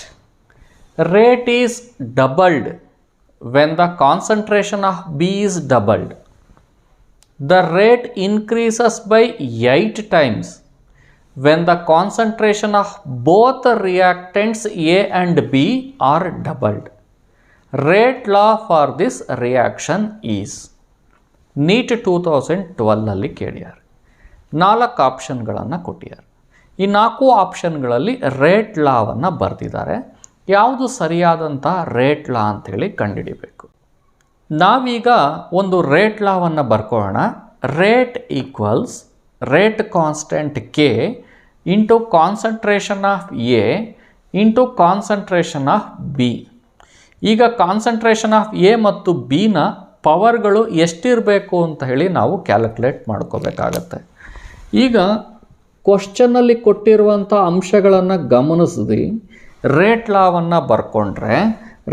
Rate is doubled when the concentration of B is doubled. The rate increases by 8 times when the concentration of both reactants A and B are doubled. Rate law for this reaction is. NEET 2012 ಕೇಳಿದ್ದಾರೆ. 4 ಆಪ್ಷನ್ಗಳನ್ನು ಕೊಟ್ಟಿದ್ದಾರೆ. ಈ 4 ಆಪ್ಷನ್ಗಳಲ್ಲಿ rate ಲಾವನ್ನು ಬರೆದಿದ್ದಾರೆ. ಯಾವುದು ಸರಿಯಾದಂಥ rate ಲಾ ಅಂಥೇಳಿ ಕಂಡುಹಿಡಿಬೇಕು. ನಾವೀಗ ಒಂದು ರೇಟ್ ಲಾವನ್ನು ಬರ್ಕೊಳ್ಳೋಣ. Rate equals rate constant K into concentration of A into concentration of B. ಈಗ ಕಾನ್ಸಂಟ್ರೇಷನ್ ಆಫ್ ಎ ಮತ್ತು ಬಿನ ಪವರ್ಗಳು ಎಷ್ಟಿರಬೇಕು ಅಂತ ಹೇಳಿ ನಾವು ಕ್ಯಾಲ್ಕುಲೇಟ್ ಮಾಡ್ಕೋಬೇಕಾಗತ್ತೆ. ಈಗ ಕ್ವಶನಲ್ಲಿ ಕೊಟ್ಟಿರುವಂಥ ಅಂಶಗಳನ್ನು ಗಮನಿಸಿದ್ವಿ. ರೇಟ್ ಲಾವನ್ನು ಬರ್ಕೊಂಡ್ರೆ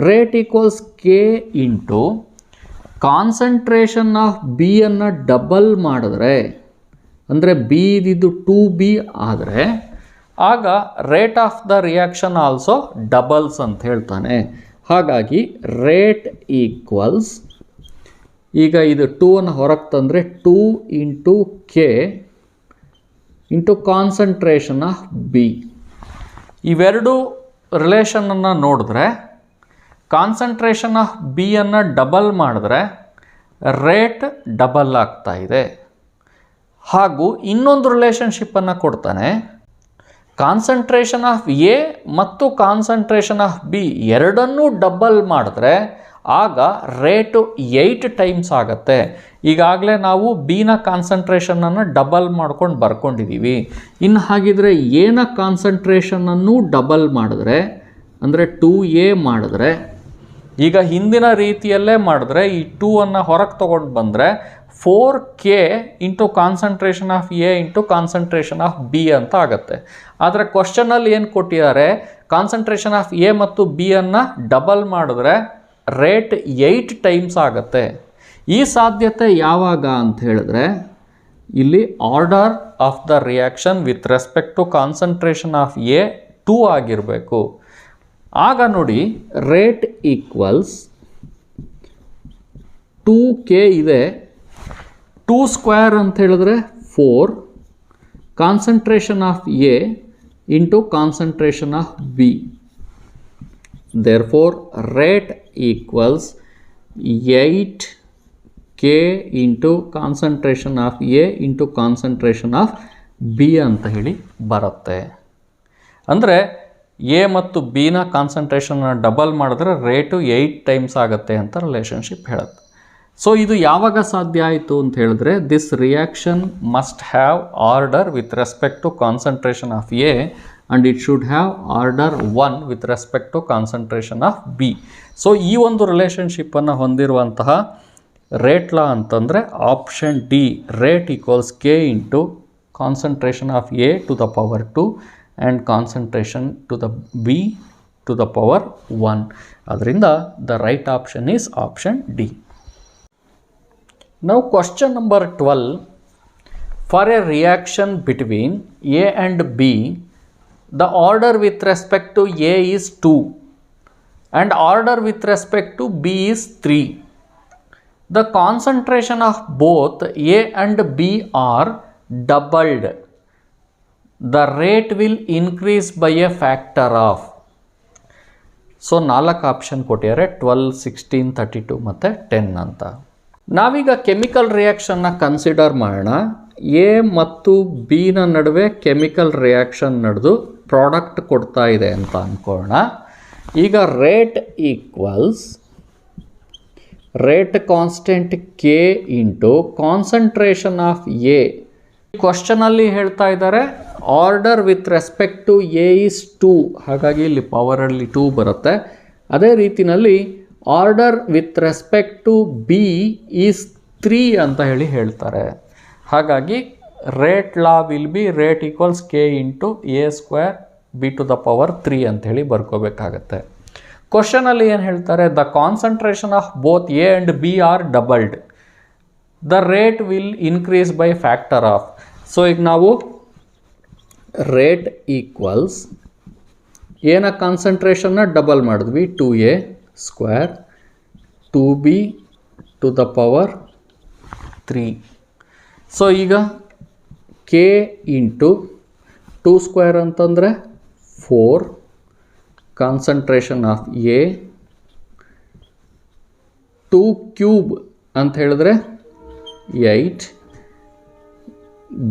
rate equals K into concentration of ಬಿಯನ್ನು ಡಬಲ್ ಮಾಡಿದ್ರೆ, ಅಂದರೆ ಬಿ ಇದ್ದಿದ್ದು 2b ಆದರೆ ಆಗ rate of the reaction also doubles ಅಂತ ಹೇಳ್ತಾನೆ. ಹಾಗಾಗಿ ರೇಟ್ ಈಕ್ವಲ್ಸ್, ಈಗ ಇದು 2ಅನ್ನು ಹೊರಗೆ ತಂದರೆ 2 into K into concentration of B. ಇವೆರಡು ರಿಲೇಷನನ್ನು ನೋಡಿದ್ರೆ ಕಾನ್ಸಂಟ್ರೇಷನ್ ಆಫ್ ಬಿಯನ್ನು ಡಬಲ್ ಮಾಡಿದ್ರೆ ರೇಟ್ ಡಬಲ್ ಆಗ್ತಾ ಇದೆ. ಹಾಗೂ ಇನ್ನೊಂದು ರಿಲೇಷನ್ಶಿಪ್ಪನ್ನು ಕೊಡ್ತಾನೆ. ಕಾನ್ಸಂಟ್ರೇಷನ್ ಆಫ್ ಎ ಮತ್ತು ಕಾನ್ಸಂಟ್ರೇಷನ್ ಆಫ್ ಬಿ ಎರಡನ್ನೂ ಡಬಲ್ ಮಾಡಿದ್ರೆ ಆಗ ರೇಟು 8 ಟೈಮ್ಸ್ ಆಗುತ್ತೆ. ಈಗಾಗಲೇ ನಾವು ಬಿನ ಕಾನ್ಸಂಟ್ರೇಷನನ್ನು ಡಬಲ್ ಮಾಡ್ಕೊಂಡು ಬರ್ಕೊಂಡಿದ್ದೀವಿ. ಇನ್ನು ಹಾಗಿದ್ರೆ ಎನ ಕಾನ್ಸಂಟ್ರೇಷನನ್ನು ಡಬಲ್ ಮಾಡಿದ್ರೆ, ಅಂದರೆ 2a ಮಾಡಿದ್ರೆ, ಈಗ ಹಿಂದಿನ ರೀತಿಯಲ್ಲೇ ಮಾಡಿದ್ರೆ ಈ 2ಅನ್ನು ಹೊರಗೆ ತೊಗೊಂಡು ಬಂದರೆ 4k into concentration of A into concentration of B ಅಂತ ಆಗುತ್ತೆ. ಆದರೆ ಕ್ವಶನಲ್ಲಿ ಏನು ಕೊಟ್ಟಿದ್ದಾರೆ, ಕಾನ್ಸಂಟ್ರೇಷನ್ ಆಫ್ ಎ ಮತ್ತು ಬಿಯನ್ನು ಡಬಲ್ ಮಾಡಿದ್ರೆ ರೇಟ್ 8 ಟೈಮ್ಸ್ ಆಗುತ್ತೆ. ಈ ಸಾಧ್ಯತೆ ಯಾವಾಗ ಅಂತ ಹೇಳಿದ್ರೆ ಇಲ್ಲಿ order of the reaction with respect to concentration of A 2 ಆಗಿರಬೇಕು. ಆಗ ನೋಡಿ ರೇಟ್ ಈಕ್ವಲ್ಸ್ 2k ಇದೆ, 2 ಸ್ಕ್ವೇರ್ ಅಂತ ಹೇಳಿದ್ರೆ 4 concentration of A into concentration of B. therefore rate equals 8k into concentration of A into concentration of B ಅಂತ ಹೇಳಿ ಬರುತ್ತೆ. ಅಂದರೆ ಎ ಮತ್ತು ಬಿನ ಕಾನ್ಸಂಟ್ರೇಷನ್ನ ಡಬಲ್ ಮಾಡಿದ್ರೆ ರೇಟು 8 ಟೈಮ್ಸ್ ಆಗುತ್ತೆ ಅಂತ ರಿಲೇಷನ್ಶಿಪ್ ಹೇಳುತ್ತೆ. ಸೊ ಇದು ಯಾವಾಗ ಸಾಧ್ಯ ಆಯಿತು ಅಂತ ಹೇಳಿದ್ರೆ, this reaction must have order with respect to concentration of A and it should have order 1 with respect to concentration of B. So ಈ ಒಂದು ರಿಲೇಷನ್ಶಿಪ್ಪನ್ನು ಹೊಂದಿರುವಂತಹ ರೇಟ್ ಲಾ ಅಂತಂದರೆ option D, rate equals K into concentration of A to the power 2 and concentration to the B to the power 1. ಅದರಿಂದ the right option is option D. Now question number 12. For a reaction between A and B, the order with respect to A is 2 and order with respect to B is 3. The concentration of both A and B are doubled. The rate will increase by a factor of. So 4 option ಕೊಟ್ಟಿದ್ದಾರೆ, 12, 16, 32 ಮತ್ತು 10 ಅಂತ. ನಾವೀಗ chemical ರಿಯಾಕ್ಷನ್ನ consider ಮಾಡೋಣ. A ಮತ್ತು ಬಿನ ನಡುವೆ chemical reaction ನಡೆದು product ಕೊಡ್ತಾ ಇದೆ ಅಂತ ಅಂದ್ಕೊಳ್ಳೋಣ. ಈಗ rate equals rate constant K into concentration of A. ಕ್ವಶನಲ್ಲಿ ಹೇಳ್ತಾ ಇದ್ದಾರೆ order with respect to A is 2, ಹಾಗಾಗಿ ಇಲ್ಲಿ ಪವರಲ್ಲಿ 2 ಬರುತ್ತೆ. ಅದೇ ರೀತಿಯಲ್ಲಿ order with respect to B is 3 ಅಂತ ಹೇಳಿ ಹೇಳ್ತಾರೆ. ಹಾಗಾಗಿ rate law will be rate equals K into A square B to the power 3 ಅಂತ ಹೇಳಿ ಬರ್ಕೋಬೇಕಾಗತ್ತೆ. ಕ್ವಶನಲ್ಲಿ ಏನು ಹೇಳ್ತಾರೆ, the concentration of both A and B R doubled, the rate will increase by factor of. So ಈಗ ನಾವು rate equals ಎನ ಕಾನ್ಸಂಟ್ರೇಷನ್ನ ಡಬಲ್ ಮಾಡಿದ್ವಿ, 2a square 2b to the power 3. So ಈಗ k ಇಂಟು 2 ಸ್ಕ್ವೇರ್ ಅಂತಂದರೆ 4 ಕಾನ್ಸಂಟ್ರೇಷನ್ ಆಫ್ ಎ, 2 ಕ್ಯೂಬ್ ಅಂತ ಹೇಳಿದ್ರೆ 8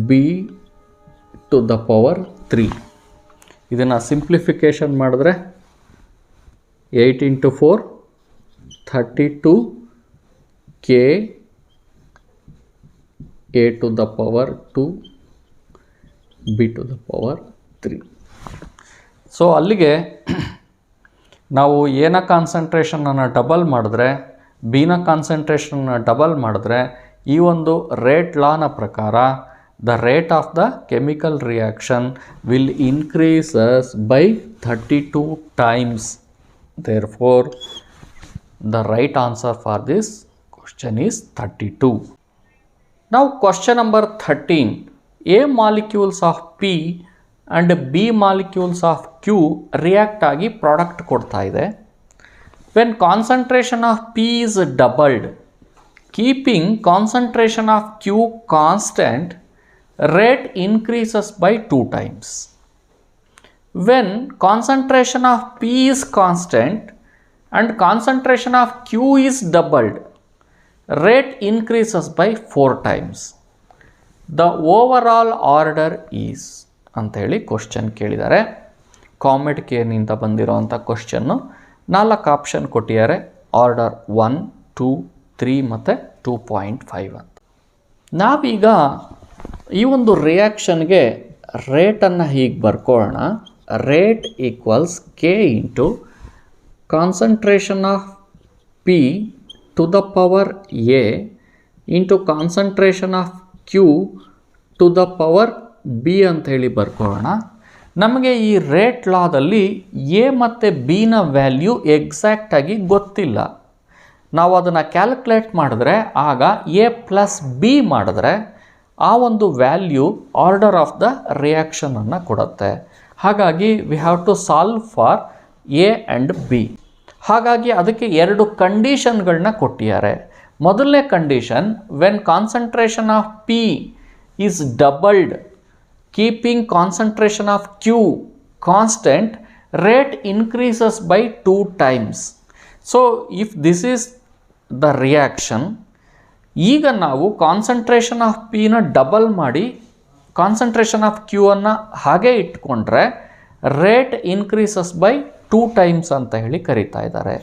B to the power 3. ಇದನ್ನು ಸಿಂಪ್ಲಿಫಿಕೇಶನ್ ಮಾಡಿದ್ರೆ 8 into 4 32 k A to the power 2 B to the power 3. So ಅಲ್ಲಿಗೆ ನಾವು ಎನ ಕಾನ್ಸಂಟ್ರೇಷನನ್ನು ಡಬಲ್ ಮಾಡಿದ್ರೆ ಬಿನ ಕಾನ್ಸಂಟ್ರೇಷನ್ನ ಡಬಲ್ ಮಾಡಿದ್ರೆ ಈ ಒಂದು ರೇಟ್ ಲಾನ ಪ್ರಕಾರ the rate of the chemical reaction will increase by 32 times. Therefore, the right answer for this question is 32. Now question number 13. A molecules of P and B molecules of Q react ಆಗಿ product ಕೊಡ್ತಾ ಇದೆ. When concentration of P is doubled, keeping concentration of Q constant, rate increases by 2 times. When concentration of P is constant and concentration of Q is doubled, rate increases by 4 times. The overall order is ಅಂತ ಹೇಳಿ question ಕೇಳಿದ್ದಾರೆ. Comet ಕೇರ್ನಿಂದ ಬಂದಿರೋವಂಥ question 4 option ಕೊಟ್ಟಿದ್ದಾರೆ, order 1, 2, 3 ಮತ್ತು 2.5 ಅಂತ. ನಾವೀಗ ಈ ಒಂದು ರಿಯಾಕ್ಷನ್ಗೆ ರೇಟನ್ನು ಹೀಗೆ ಬರ್ಕೊಳ್ಳೋಣ. Rate equals K into concentration of P to the power A into concentration of Q to the power B ಅಂತ ಹೇಳಿ ಬರ್ಕೊಳ್ಳೋಣ. ನಮಗೆ ಈ ರೇಟ್ ಲಾದಲ್ಲಿ ಎ ಮತ್ತು ಬಿನ ವ್ಯಾಲ್ಯೂ ಎಕ್ಸಾಕ್ಟಾಗಿ ಗೊತ್ತಿಲ್ಲ. ನಾವು ಅದನ್ನು ಕ್ಯಾಲ್ಕುಲೇಟ್ ಮಾಡಿದ್ರೆ ಆಗ ಎ ಪ್ಲಸ್ ಬಿ ಮಾಡಿದ್ರೆ ಆ ಒಂದು ವ್ಯಾಲ್ಯೂ ಆರ್ಡರ್ ಆಫ್ ದ ರಿಯಾಕ್ಷನನ್ನು ಕೊಡುತ್ತೆ. ಹಾಗಾಗಿ we have to solve for A and B. ಹಾಗಾಗಿ ಅದಕ್ಕೆ 2 ಕಂಡೀಷನ್ಗಳನ್ನ ಕೊಟ್ಟಿದ್ದಾರೆ. ಮೊದಲನೇ condition, when concentration of P is doubled keeping concentration of Q constant, rate increases by 2 times. So if this is the reaction, ಈಗ ನಾವು ಕಾನ್ಸಂಟ್ರೇಷನ್ ಆಫ್ ಪಿನ double ಮಾಡಿ concentration of Q ಅನ್ನು ಹಾಗೆ ಇಟ್ಕೊಂಡ್ರೆ ರೇಟ್ ಇನ್ಕ್ರೀಸಸ್ ಬೈ 2 times ಅಂತ ಹೇಳಿ ಕರೀತಾ ಇದ್ದಾರೆ.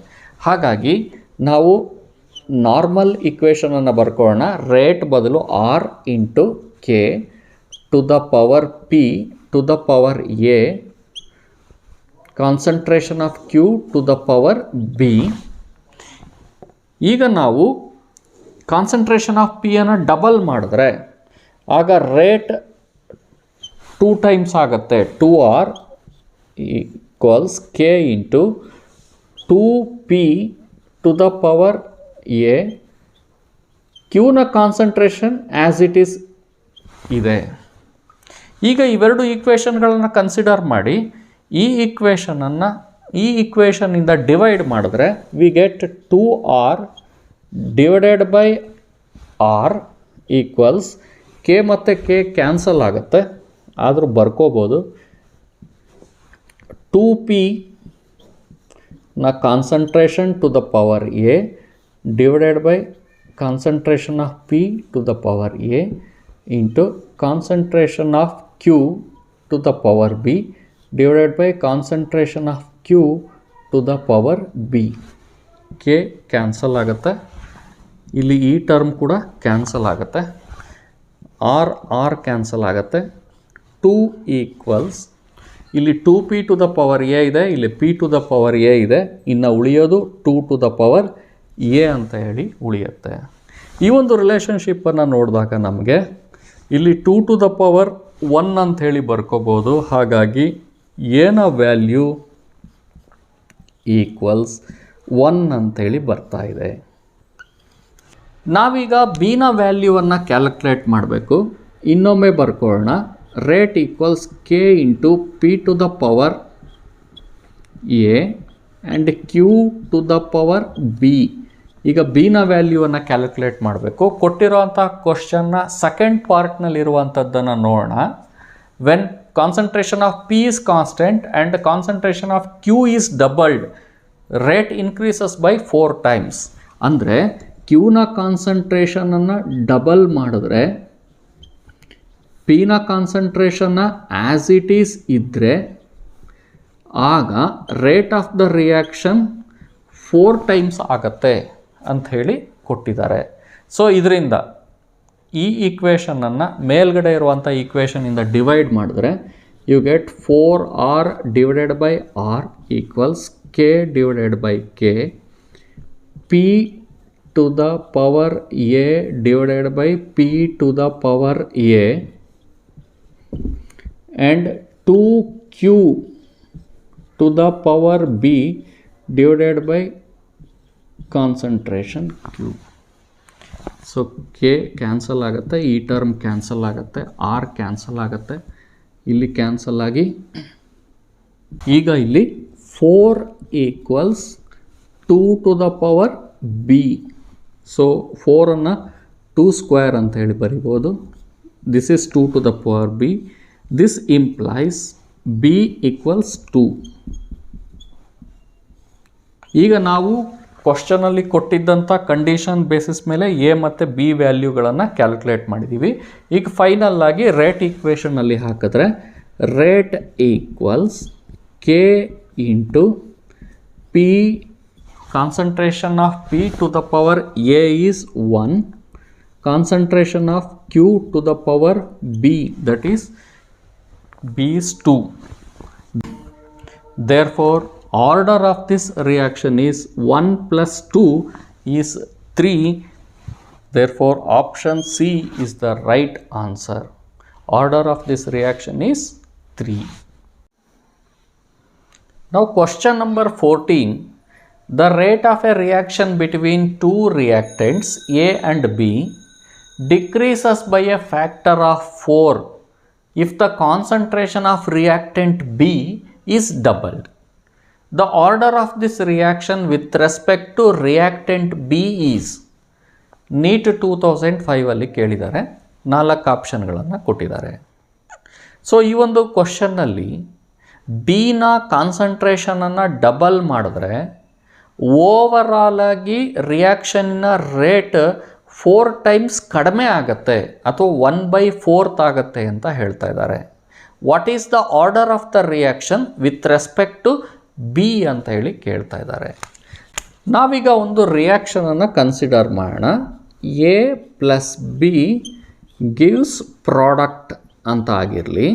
ಹಾಗಾಗಿ ನಾವು ನಾರ್ಮಲ್ ಇಕ್ವೇಷನನ್ನು ಬರ್ಕೊಳ್ಳೋಣ. ರೇಟ್ ಬದಲು R into K to the power P to the power A concentration of Q to the power B. ಈಗ ನಾವು ಕಾನ್ಸಂಟ್ರೇಷನ್ ಆಫ್ ಪಿ ಅನ್ನು ಡಬಲ್ ಮಾಡಿದ್ರೆ ಆಗ ರೇಟ್ 2 times ಆಗುತ್ತೆ. 2R equals K into 2P to the power A. ಕ್ಯೂನ concentration as it is ಇದೆ. ಈಗ ಇವೆರಡು ಈಕ್ವೇಷನ್ಗಳನ್ನು ಕನ್ಸಿಡರ್ ಮಾಡಿ ಈ ಈಕ್ವೇಷನಿಂದ ಡಿವೈಡ್ ಮಾಡಿದ್ರೆ we get 2R divided by R equals k ಮತ್ತು ಕೆ ಕ್ಯಾನ್ಸಲ್ ಆಗುತ್ತೆ, ಆದರೂ ಬರ್ಕೋಬೋದು. 2P ನ concentration to the power A divided by concentration of P to the power A into concentration of Q to the power B divided by concentration of Q to the power B. K cancel ಆಗುತ್ತೆ, ಇಲ್ಲಿ ಈ term ಕೂಡ cancel ಆಗುತ್ತೆ, R cancel ಆಗುತ್ತೆ. 2 equals ಇಲ್ಲಿ 2P to the power A ಇದೆ, ಇಲ್ಲಿ P to the power A ಇದೆ, ಇನ್ನು ಉಳಿಯೋದು 2 ಟು ದ ಪವರ್ ಎ ಅಂತ ಹೇಳಿ ಉಳಿಯುತ್ತೆ. ಈ ಒಂದು ರಿಲೇಷನ್ಶಿಪ್ಪನ್ನು ನೋಡಿದಾಗ ನಮಗೆ ಇಲ್ಲಿ 2 ಟು ದ ಪವರ್ 1 ಅಂತ ಹೇಳಿ ಬರ್ಕೋಬೋದು. ಹಾಗಾಗಿ ಎನ ವ್ಯಾಲ್ಯೂ ಈಕ್ವಲ್ಸ್ 1 ಅಂತೇಳಿ ಬರ್ತಾ ಇದೆ. ನಾವೀಗ ಬಿನ ವ್ಯಾಲ್ಯೂವನ್ನು ಕ್ಯಾಲ್ಕುಲೇಟ್ ಮಾಡಬೇಕು. ಇನ್ನೊಮ್ಮೆ ಬರ್ಕೊಳ್ಳೋಣ. Rate equals K into P to the power A and Q to the power B. ಈಗ ಬಿನ ವ್ಯಾಲ್ಯೂವನ್ನು ಕ್ಯಾಲ್ಕುಲೇಟ್ ಮಾಡಬೇಕು. ಕೊಟ್ಟಿರೋವಂಥ ಕ್ವಶನ್ನ ಸೆಕೆಂಡ್ ಪಾರ್ಟ್ನಲ್ಲಿರುವಂಥದ್ದನ್ನು ನೋಡೋಣ. When concentration of P is constant and the concentration of Q is doubled, rate increases by 4 times. ಅಂದರೆ ಕ್ಯೂನ ಕಾನ್ಸಂಟ್ರೇಷನನ್ನು double ಮಾಡಿದ್ರೆ ಪಿನ ಕಾನ್ಸಂಟ್ರೇಷನ್ನ as it is ಇದ್ದರೆ ಆಗ rate of the reaction 4 times ಆಗತ್ತೆ ಅಂಥೇಳಿ ಕೊಟ್ಟಿದ್ದಾರೆ. ಸೊ ಇದರಿಂದ ಈ ಈಕ್ವೇಷನನ್ನು ಮೇಲ್ಗಡೆ ಇರುವಂಥ ಈಕ್ವೇಷನಿಂದ ಡಿವೈಡ್ ಮಾಡಿದ್ರೆ you get 4R divided by R equals K divided by K, P to the power A divided by P to the power A and 2Q to the power B divided by concentration Q. So K cancel ಆಗುತ್ತೆ, ಈ term cancel ಆಗುತ್ತೆ, R cancel ಆಗುತ್ತೆ, ಇಲ್ಲಿ cancel ಆಗಿ ಈಗ ಇಲ್ಲಿ 4 equals 2 to the power B. So 4ಅನ್ನು 2 square ಅಂತ ಹೇಳಿ ಬರಿಬೋದು. This is 2 to the power B. This implies B equals 2. ಈಗ ನಾವು ಕ್ವಶನಲ್ಲಿ ಕೊಟ್ಟಿದ್ದಂಥ ಕಂಡೀಷನ್ ಬೇಸಿಸ್ ಮೇಲೆ ಎ ಮತ್ತು ಬಿ ವ್ಯಾಲ್ಯೂಗಳನ್ನು ಕ್ಯಾಲ್ಕುಲೇಟ್ ಮಾಡಿದ್ದೀವಿ. ಈಗ ಫೈನಲ್ ಆಗಿ ರೇಟ್ ಈಕ್ವೇಷನಲ್ಲಿ ಹಾಕಿದ್ರೆ rate equals K into P, concentration of P to the power A is 1, concentration of Q to the power B that is B is 2. Therefore order of this reaction is 1 plus 2 is 3. Therefore option C is the right answer. Order of this reaction is 3. Now question number 14. The rate of a reaction between two reactants A and B decreases by a factor of 4 if the concentration of reactant B is doubled. The order of this reaction with respect to reactant B is. NEET 2005 ಕೇಳಿದ್ದಾರೆ. 4 ಆಪ್ಷನ್ಗಳನ್ನು ಕೊಟ್ಟಿದ್ದಾರೆ. So ಈ ಒಂದು ಕ್ವಶನ್ನಲ್ಲಿ ಡಿನ ಕಾನ್ಸಂಟ್ರೇಷನನ್ನು double ಮಾಡಿದ್ರೆ overall ಆಗಿ ರಿಯಾಕ್ಷನ್ನ rate 4 times ಕಡಿಮೆ ಆಗುತ್ತೆ ಅಥವಾ 1/4 ಆಗುತ್ತೆ ಅಂತ ಹೇಳ್ತಾ ಇದ್ದಾರೆ. What is the order of the reaction with respect to B ಅಂತ ಹೇಳಿ ಕೇಳ್ತಾ ಇದ್ದಾರೆ. ನಾವೀಗ ಒಂದು ರಿಯಾಕ್ಷನನ್ನು ಕನ್ಸಿಡರ್ ಮಾಡೋಣ. A plus B gives product ಅಂತ ಆಗಿರಲಿ.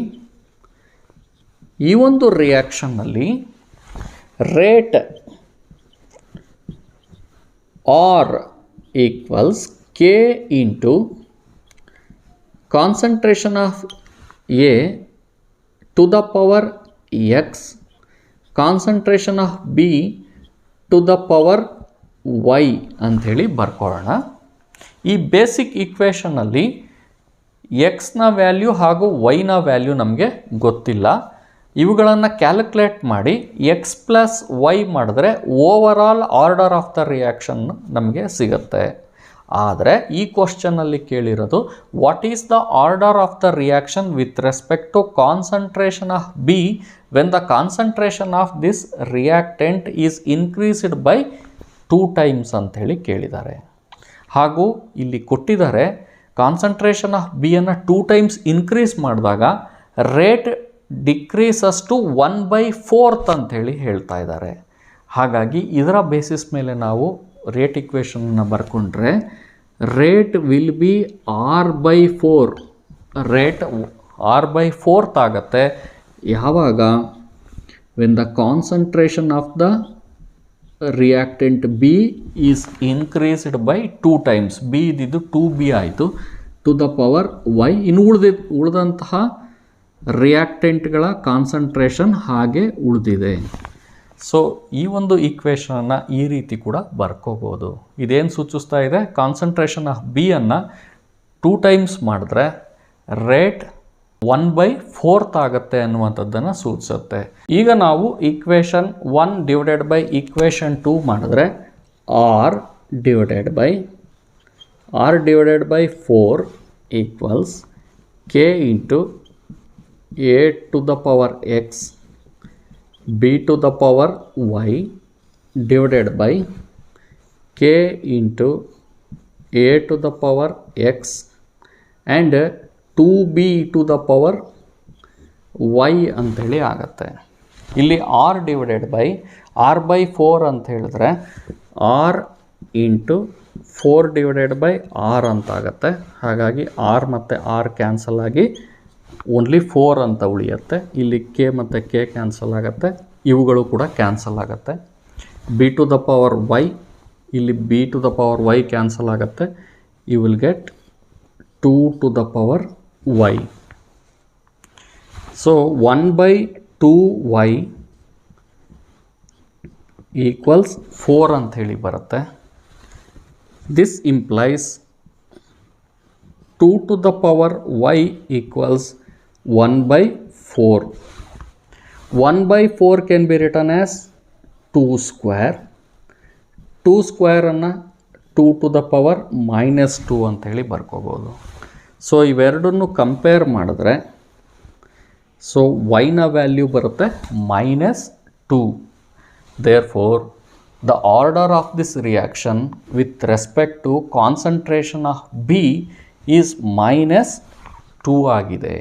ಈ ಒಂದು ರಿಯಾಕ್ಷನ್ನಲ್ಲಿ rate R equals K into concentration of A to the power X, concentration of B to the power Y ಅಂಥೇಳಿ ಬರ್ಕೊಳ್ಳೋಣ. ಈ ಬೇಸಿಕ್ ಈಕ್ವೇಷನಲ್ಲಿ ಎಕ್ಸ್ನ ವ್ಯಾಲ್ಯೂ ಹಾಗೂ ವೈನ ವ್ಯಾಲ್ಯೂ ನಮಗೆ ಗೊತ್ತಿಲ್ಲ. ಇವುಗಳನ್ನು ಕ್ಯಾಲ್ಕುಲೇಟ್ ಮಾಡಿ ಎಕ್ಸ್ ಪ್ಲಸ್ ವೈ ಮಾಡಿದ್ರೆ overall order of the reaction ನಮಗೆ ಸಿಗುತ್ತೆ. ಆದರೆ ಈ ಕ್ವಶನಲ್ಲಿ ಕೇಳಿರೋದು what is the order of the reaction with respect to concentration of B when the concentration of this reactant is increased by 2 times ಅಂಥೇಳಿ ಕೇಳಿದ್ದಾರೆ. ಹಾಗೂ ಇಲ್ಲಿ ಕೊಟ್ಟಿದ್ದಾರೆ ಕಾನ್ಸಂಟ್ರೇಷನ್ ಆಫ್ ಬಿಯನ್ನು 2 ಟೈಮ್ಸ್ ಇನ್ಕ್ರೀಸ್ ಮಾಡಿದಾಗ ರೇಟ್ ಡಿಕ್ರೀಸಸ್ ಟು 1/4 ಅಂಥೇಳಿ ಹೇಳ್ತಾ ಇದ್ದಾರೆ. ಹಾಗಾಗಿ ಇದರ ಬೇಸಿಸ್ ಮೇಲೆ ನಾವು ರೇಟ್ ಇಕ್ವೇಷನನ್ನು ಬರ್ಕೊಂಡ್ರೆ rate will be R/4. Rate R/4 ಆಗುತ್ತೆ ಯಾವಾಗ when the concentration of the reactant B is increased by 2 times. B ಇದ್ದಿದ್ದು 2b ಆಯಿತು ಟು ದ ಪವರ್ ವೈ. ಇನ್ನು ಉಳಿದಂತಹ ರಿಯಾಕ್ಟೆಂಟ್ಗಳ ಕಾನ್ಸಂಟ್ರೇಷನ್ ಹಾಗೆ ಉಳಿದಿದೆ. ಸೊ ಈ ಒಂದು ಈಕ್ವೇಷನನ್ನು ಈ ರೀತಿ ಕೂಡ ಬರ್ಕೋಬೋದು. ಇದೇನು ಸೂಚಿಸ್ತಾ ಇದೆ, ಕಾನ್ಸಂಟ್ರೇಷನ್ ಆಫ್ ಬಿ ಅನ್ನು 2 ಟೈಮ್ಸ್ ಮಾಡಿದ್ರೆ ರೇಟ್ 1/4 ಆಗುತ್ತೆ ಅನ್ನುವಂಥದ್ದನ್ನು ಸೂಚಿಸುತ್ತೆ. ಈಗ ನಾವು ಈಕ್ವೇಷನ್ 1 ಡಿವೈಡೆಡ್ ಬೈ ಈಕ್ವೇಷನ್ 2 ಮಾಡಿದ್ರೆ R divided by 4 equals K into A to the power x B to the power y divided by k into A to the power x and 2b to the power Y ಅಂಥೇಳಿ ಆಗುತ್ತೆ. ಇಲ್ಲಿ R divided by R/4 ಅಂತ ಹೇಳಿದ್ರೆ R into 4 divided by R ಅಂತ ಆಗುತ್ತೆ. ಹಾಗಾಗಿ R ಮತ್ತು R cancel ಆಗಿ ಓನ್ಲಿ 4 ಅಂತ ಉಳಿಯುತ್ತೆ. ಇಲ್ಲಿ ಕೆ ಮತ್ತು ಕೆ ಕ್ಯಾನ್ಸಲ್ ಆಗುತ್ತೆ, ಇವುಗಳು ಕೂಡ ಕ್ಯಾನ್ಸಲ್ ಆಗುತ್ತೆ. B to the power Y, ಇಲ್ಲಿ B to the power Y cancel ಆಗುತ್ತೆ. You will get 2 to the power Y. So 1/2y equals 4 ಅಂತ ಹೇಳಿ ಬರುತ್ತೆ. This implies 2 to the power y equals 1/4. 1/4 can be written as 2 square. 2 square ಅನ್ನು 2 to the power -2 ಅಂತ ಹೇಳಿ ಬರ್ಕೋಬೋದು. So ಇವೆರಡನ್ನು compare ಮಾಡಿದ್ರೆ so ವೈನ value ಬರುತ್ತೆ -2. Therefore the order of this reaction with respect to concentration of B is -2 ಆಗಿದೆ.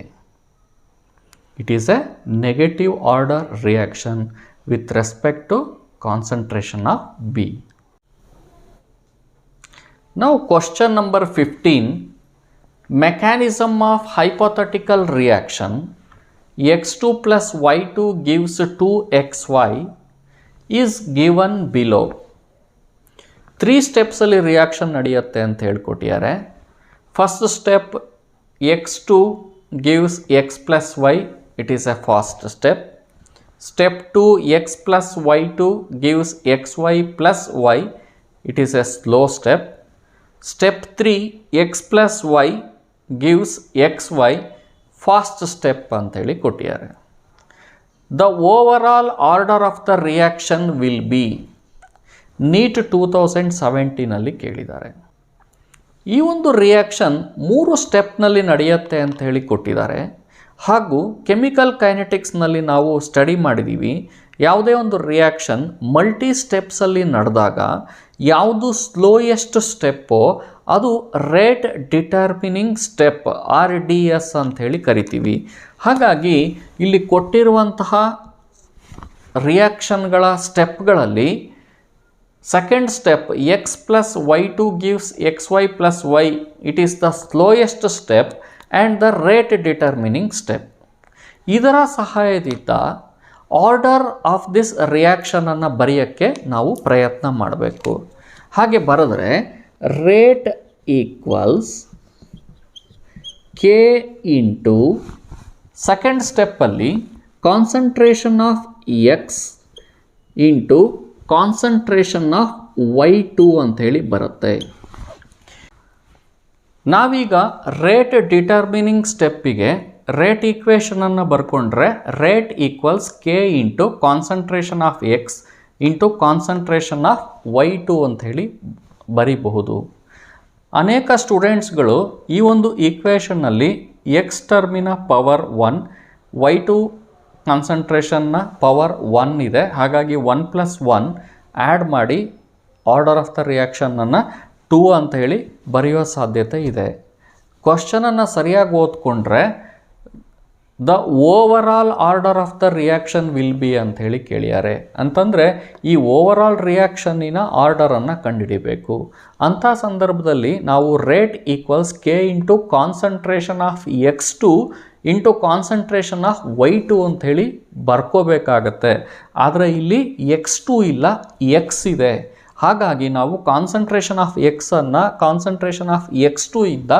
It is a negative order reaction with respect to concentration of B. Now question number 15. Mechanism of hypothetical reaction x2 plus y2 gives 2xy is given below. 3 steps ಅಲ್ಲಿ reaction ನಡೆಯುತ್ತೆ ಅಂತ ಹೇಳ್ಕೊಟ್ಟಿದ್ದಾರೆ. First step x2 gives x plus y. It is a fast step. Step 2 x plus y2 gives xy plus y. It is a slow step. Step 3 x plus y gives xy. Fast step ಅಂತೇಳಿ ಕೊಟ್ಟಿದ್ದಾರೆ. The overall order of the reaction will be NEET 2017 ಅಲ್ಲಿ ಕೇಳಿದ್ದಾರೆ. ಈ ಒಂದು reaction 3 ಸ್ಟೆಪ್ನಲ್ಲಿ ನಡೆಯುತ್ತೆ ಅಂತ ಹೇಳಿ ಕೊಟ್ಟಿದ್ದಾರೆ. ಹಾಗೂ ಕೆಮಿಕಲ್ ಕೈನೆಟಿಕ್ಸ್ನಲ್ಲಿ ನಾವು ಸ್ಟಡಿ ಮಾಡಿದ್ದೀವಿ, ಯಾವುದೇ ಒಂದು ರಿಯಾಕ್ಷನ್ ಮಲ್ಟಿ ಸ್ಟೆಪ್ಸಲ್ಲಿ ನಡೆದಾಗ ಯಾವುದು ಸ್ಲೋಯೆಸ್ಟ್ ಸ್ಟೆಪ್ಪೋ ಅದು ರೇಟ್ ಡಿಟರ್ಮಿನಿಂಗ್ ಸ್ಟೆಪ್ RDS ಅಂಥೇಳಿ ಕರಿತೀವಿ. ಹಾಗಾಗಿ ಇಲ್ಲಿ ಕೊಟ್ಟಿರುವಂತಹ ರಿಯಾಕ್ಷನ್ಗಳ ಸ್ಟೆಪ್ಗಳಲ್ಲಿ second step x plus y2 gives xy plus y, it is the slowest step and the rate determining step. ಇದರ ಸಹಾಯದಿಂದ ಆರ್ಡರ್ ಆಫ್ ದಿಸ್ ರಿಯಾಕ್ಷನ್ ಅನ್ನು ಬರೆಯೋಕ್ಕೆ ನಾವು ಪ್ರಯತ್ನ ಮಾಡಬೇಕು. ಹಾಗೆ ಬರೆದ್ರೆ rate equals K into second ಸ್ಟೆಪ್ಪಲ್ಲಿ concentration of X into concentration of y2 ಅಂಥೇಳಿ ಬರುತ್ತೆ. ನಾವೀಗ ರೇಟ್ ಡಿಟರ್ಮಿನಿಂಗ್ ಸ್ಟೆಪ್ಪಿಗೆ ರೇಟ್ ಈಕ್ವೇಷನನ್ನು ಬರ್ಕೊಂಡ್ರೆ rate equals K into concentration of X into concentration of y2 ಅಂಥೇಳಿ ಬರೀಬಹುದು. ಅನೇಕ ಸ್ಟೂಡೆಂಟ್ಸ್ಗಳು ಈ ಒಂದು ಈಕ್ವೇಷನ್ನಲ್ಲಿ ಎಕ್ಸ್ ಟರ್ಮಿನ ಪವರ್ 1, y2 ಕಾನ್ಸಂಟ್ರೇಷನ್ನ ಪವರ್ 1 ಇದೆ, ಹಾಗಾಗಿ 1 + 1 ಆ್ಯಡ್ ಮಾಡಿ ಆರ್ಡರ್ ಆಫ್ ದ ರಿಯಾಕ್ಷನನ್ನು 2 ಅಂತ ಹೇಳಿ ಬರೆಯೋ ಸಾಧ್ಯತೆ ಇದೆ. ಕ್ವಶನನ್ನು ಸರಿಯಾಗಿ ಓದ್ಕೊಂಡ್ರೆ the overall order of the reaction will be ಅಂಥೇಳಿ ಕೇಳಿದ್ದಾರೆ. ಅಂತಂದರೆ ಈ ಓವರಾಲ್ ರಿಯಾಕ್ಷನ್ನಿನ ಆರ್ಡರನ್ನು ಕಂಡುಹಿಡಿಬೇಕು. ಅಂಥ ಸಂದರ್ಭದಲ್ಲಿ ನಾವು rate equals K into concentration of x2 into concentration of y2 ಅಂಥೇಳಿ ಬರ್ಕೋಬೇಕಾಗತ್ತೆ. ಆದರೆ ಇಲ್ಲಿ x2 ಇಲ್ಲ, x ಇದೆ. ಹಾಗಾಗಿ ನಾವು ಕಾನ್ಸಂಟ್ರೇಷನ್ ಆಫ್ ಎಕ್ಸನ್ನು ಕಾನ್ಸಂಟ್ರೇಷನ್ ಆಫ್ x2 ಇಂದ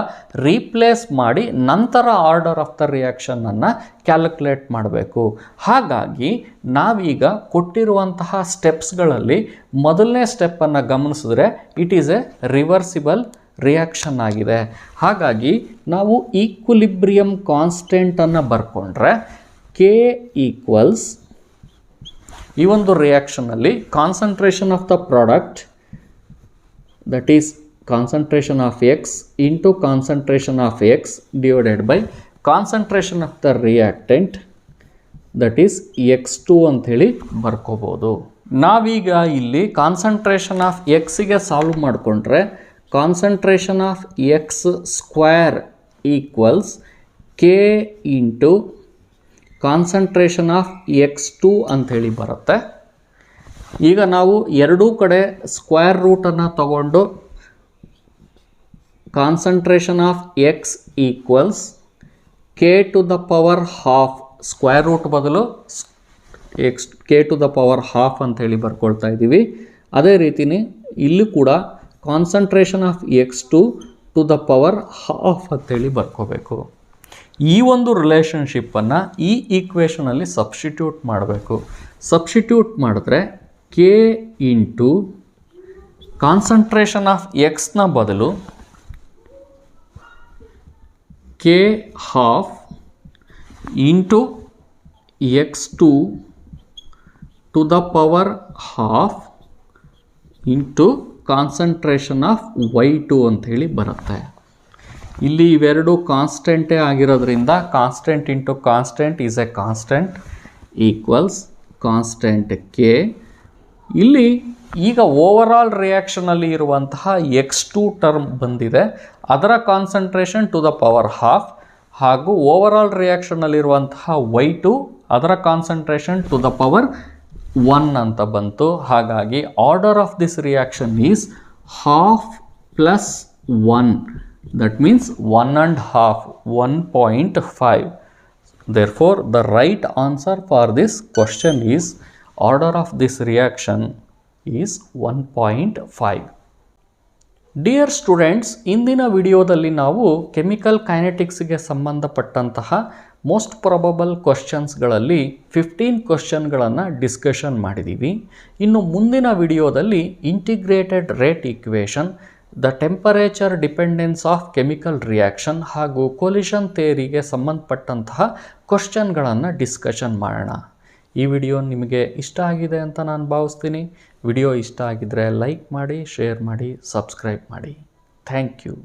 ರೀಪ್ಲೇಸ್ ಮಾಡಿ ನಂತರ ಆರ್ಡರ್ ಆಫ್ ದ ರಿಯಾಕ್ಷನನ್ನು ಕ್ಯಾಲ್ಕುಲೇಟ್ ಮಾಡಬೇಕು. ಹಾಗಾಗಿ ನಾವೀಗ ಕೊಟ್ಟಿರುವಂತಹ ಸ್ಟೆಪ್ಸ್ಗಳಲ್ಲಿ ಮೊದಲನೇ ಸ್ಟೆಪ್ಪನ್ನು ಗಮನಿಸಿದ್ರೆ it is a reversible reaction ಆಗಿದೆ. ಹಾಗಾಗಿ ನಾವು ಈಕ್ವಿಲಿಬ್ರಿಯಂ ಕಾನ್ಸ್ಟೆಂಟನ್ನು ಬರ್ಕೊಂಡ್ರೆ ಕೆ ಈಕ್ವಲ್ಸ್ ಈ ಒಂದು ರಿಯಾಕ್ಷನಲ್ಲಿ concentration of the product that is concentration of X into concentration of X divided by concentration of the reactant that is x2 ಅಂಥೇಳಿ ಬರ್ಕೋಬೋದು. ನಾವೀಗ ಇಲ್ಲಿ ಕಾನ್ಸಂಟ್ರೇಷನ್ ಆಫ್ ಎಕ್ಸಿಗೆ ಸಾಲ್ವ್ ಮಾಡಿಕೊಂಡ್ರೆ concentration of X square equals K into concentration of x2 ಅಂಥೇಳಿ ಬರುತ್ತೆ. ಈಗ ನಾವು ಎರಡೂ ಕಡೆ ಸ್ಕ್ವೇರ್ ರೂಟನ್ನು ತಗೊಂಡು concentration of X equals K to the power half, square root ಬದಲು K to the power half ಅಂಥೇಳಿ ಬರ್ಕೊಳ್ತಾ ಇದ್ದೀವಿ. ಅದೇ ರೀತಿಯೇ ಇಲ್ಲೂ ಕೂಡ concentration of x2 to the power half ಅಂತೇಳಿ ಬರ್ಕೋಬೇಕು. ಈ ಒಂದು ರಿಲೇಷನ್ಶಿಪ್ಪನ್ನು ಈ ಈಕ್ವೇಷನಲ್ಲಿ ಸಬ್ಸ್ಟಿಟ್ಯೂಟ್ ಮಾಡಬೇಕು. ಸಬ್ಸ್ಟಿಟ್ಯೂಟ್ ಮಾಡಿದ್ರೆ ಕೆ ಇಂಟು ಕಾನ್ಸಂಟ್ರೇಷನ್ ಆಫ್ ಎಕ್ಸ್ನ ಬದಲು K half into x2 to the power half into concentration of y2 ಅಂಥೇಳಿ ಬರುತ್ತೆ. ಇಲ್ಲಿ ಇವೆರಡು ಕಾನ್ಸ್ಟೆಂಟೇ ಆಗಿರೋದ್ರಿಂದ constant into constant is a constant equals constant k. ಇಲ್ಲಿ ಈಗ ಓವರಾಲ್ ರಿಯಾಕ್ಷನಲ್ಲಿ ಇರುವಂತಹ x2 ಟರ್ಮ್ ಬಂದಿದೆ, ಅದರ concentration to the power half, ಹಾಗೂ ಓವರಾಲ್ ರಿಯಾಕ್ಷನ್ನಲ್ಲಿರುವಂತಹ y2 ಅದರ ಕಾನ್ಸಂಟ್ರೇಷನ್ ಟು ದ ಪವರ್ 1 ಅಂತ ಬಂತು. ಹಾಗಾಗಿ order of this reaction is half plus 1, that means 1 and half, 1.5. Therefore, the right answer for this question is order of this reaction is 1.5. Dear students, ಇಂದಿನ ವಿಡಿಯೋದಲ್ಲಿ ನಾವು chemical ಕೈನೆಟಿಕ್ಸ್ಗೆ ಸಂಬಂಧಪಟ್ಟಂತಹ most probable ಕ್ವಶನ್ಸ್ಗಳಲ್ಲಿ 15 ಕ್ವಶನ್ಗಳನ್ನು discussion ಮಾಡಿದ್ದೀವಿ. ಇನ್ನು ಮುಂದಿನ ವಿಡಿಯೋದಲ್ಲಿ integrated rate equation, the temperature dependence of chemical reaction ಹಾಗೂ collision ಥಿಯರಿಗೆ ಸಂಬಂಧಪಟ್ಟಂತಹ ಕ್ವಶನ್ಗಳನ್ನು ಡಿಸ್ಕಷನ್ ಮಾಡೋಣ. ಈ ವಿಡಿಯೋ ನಿಮಗೆ ಇಷ್ಟ ಆಗಿದೆ ಅಂತ ನಾನು ಭಾವಿಸ್ತೀನಿ. ವಿಡಿಯೋ ಇಷ್ಟ ಆಗಿದ್ದರೆ ಲೈಕ್ ಮಾಡಿ, ಶೇರ್ ಮಾಡಿ, ಸಬ್ಸ್ಕ್ರೈಬ್ ಮಾಡಿ. Thank you.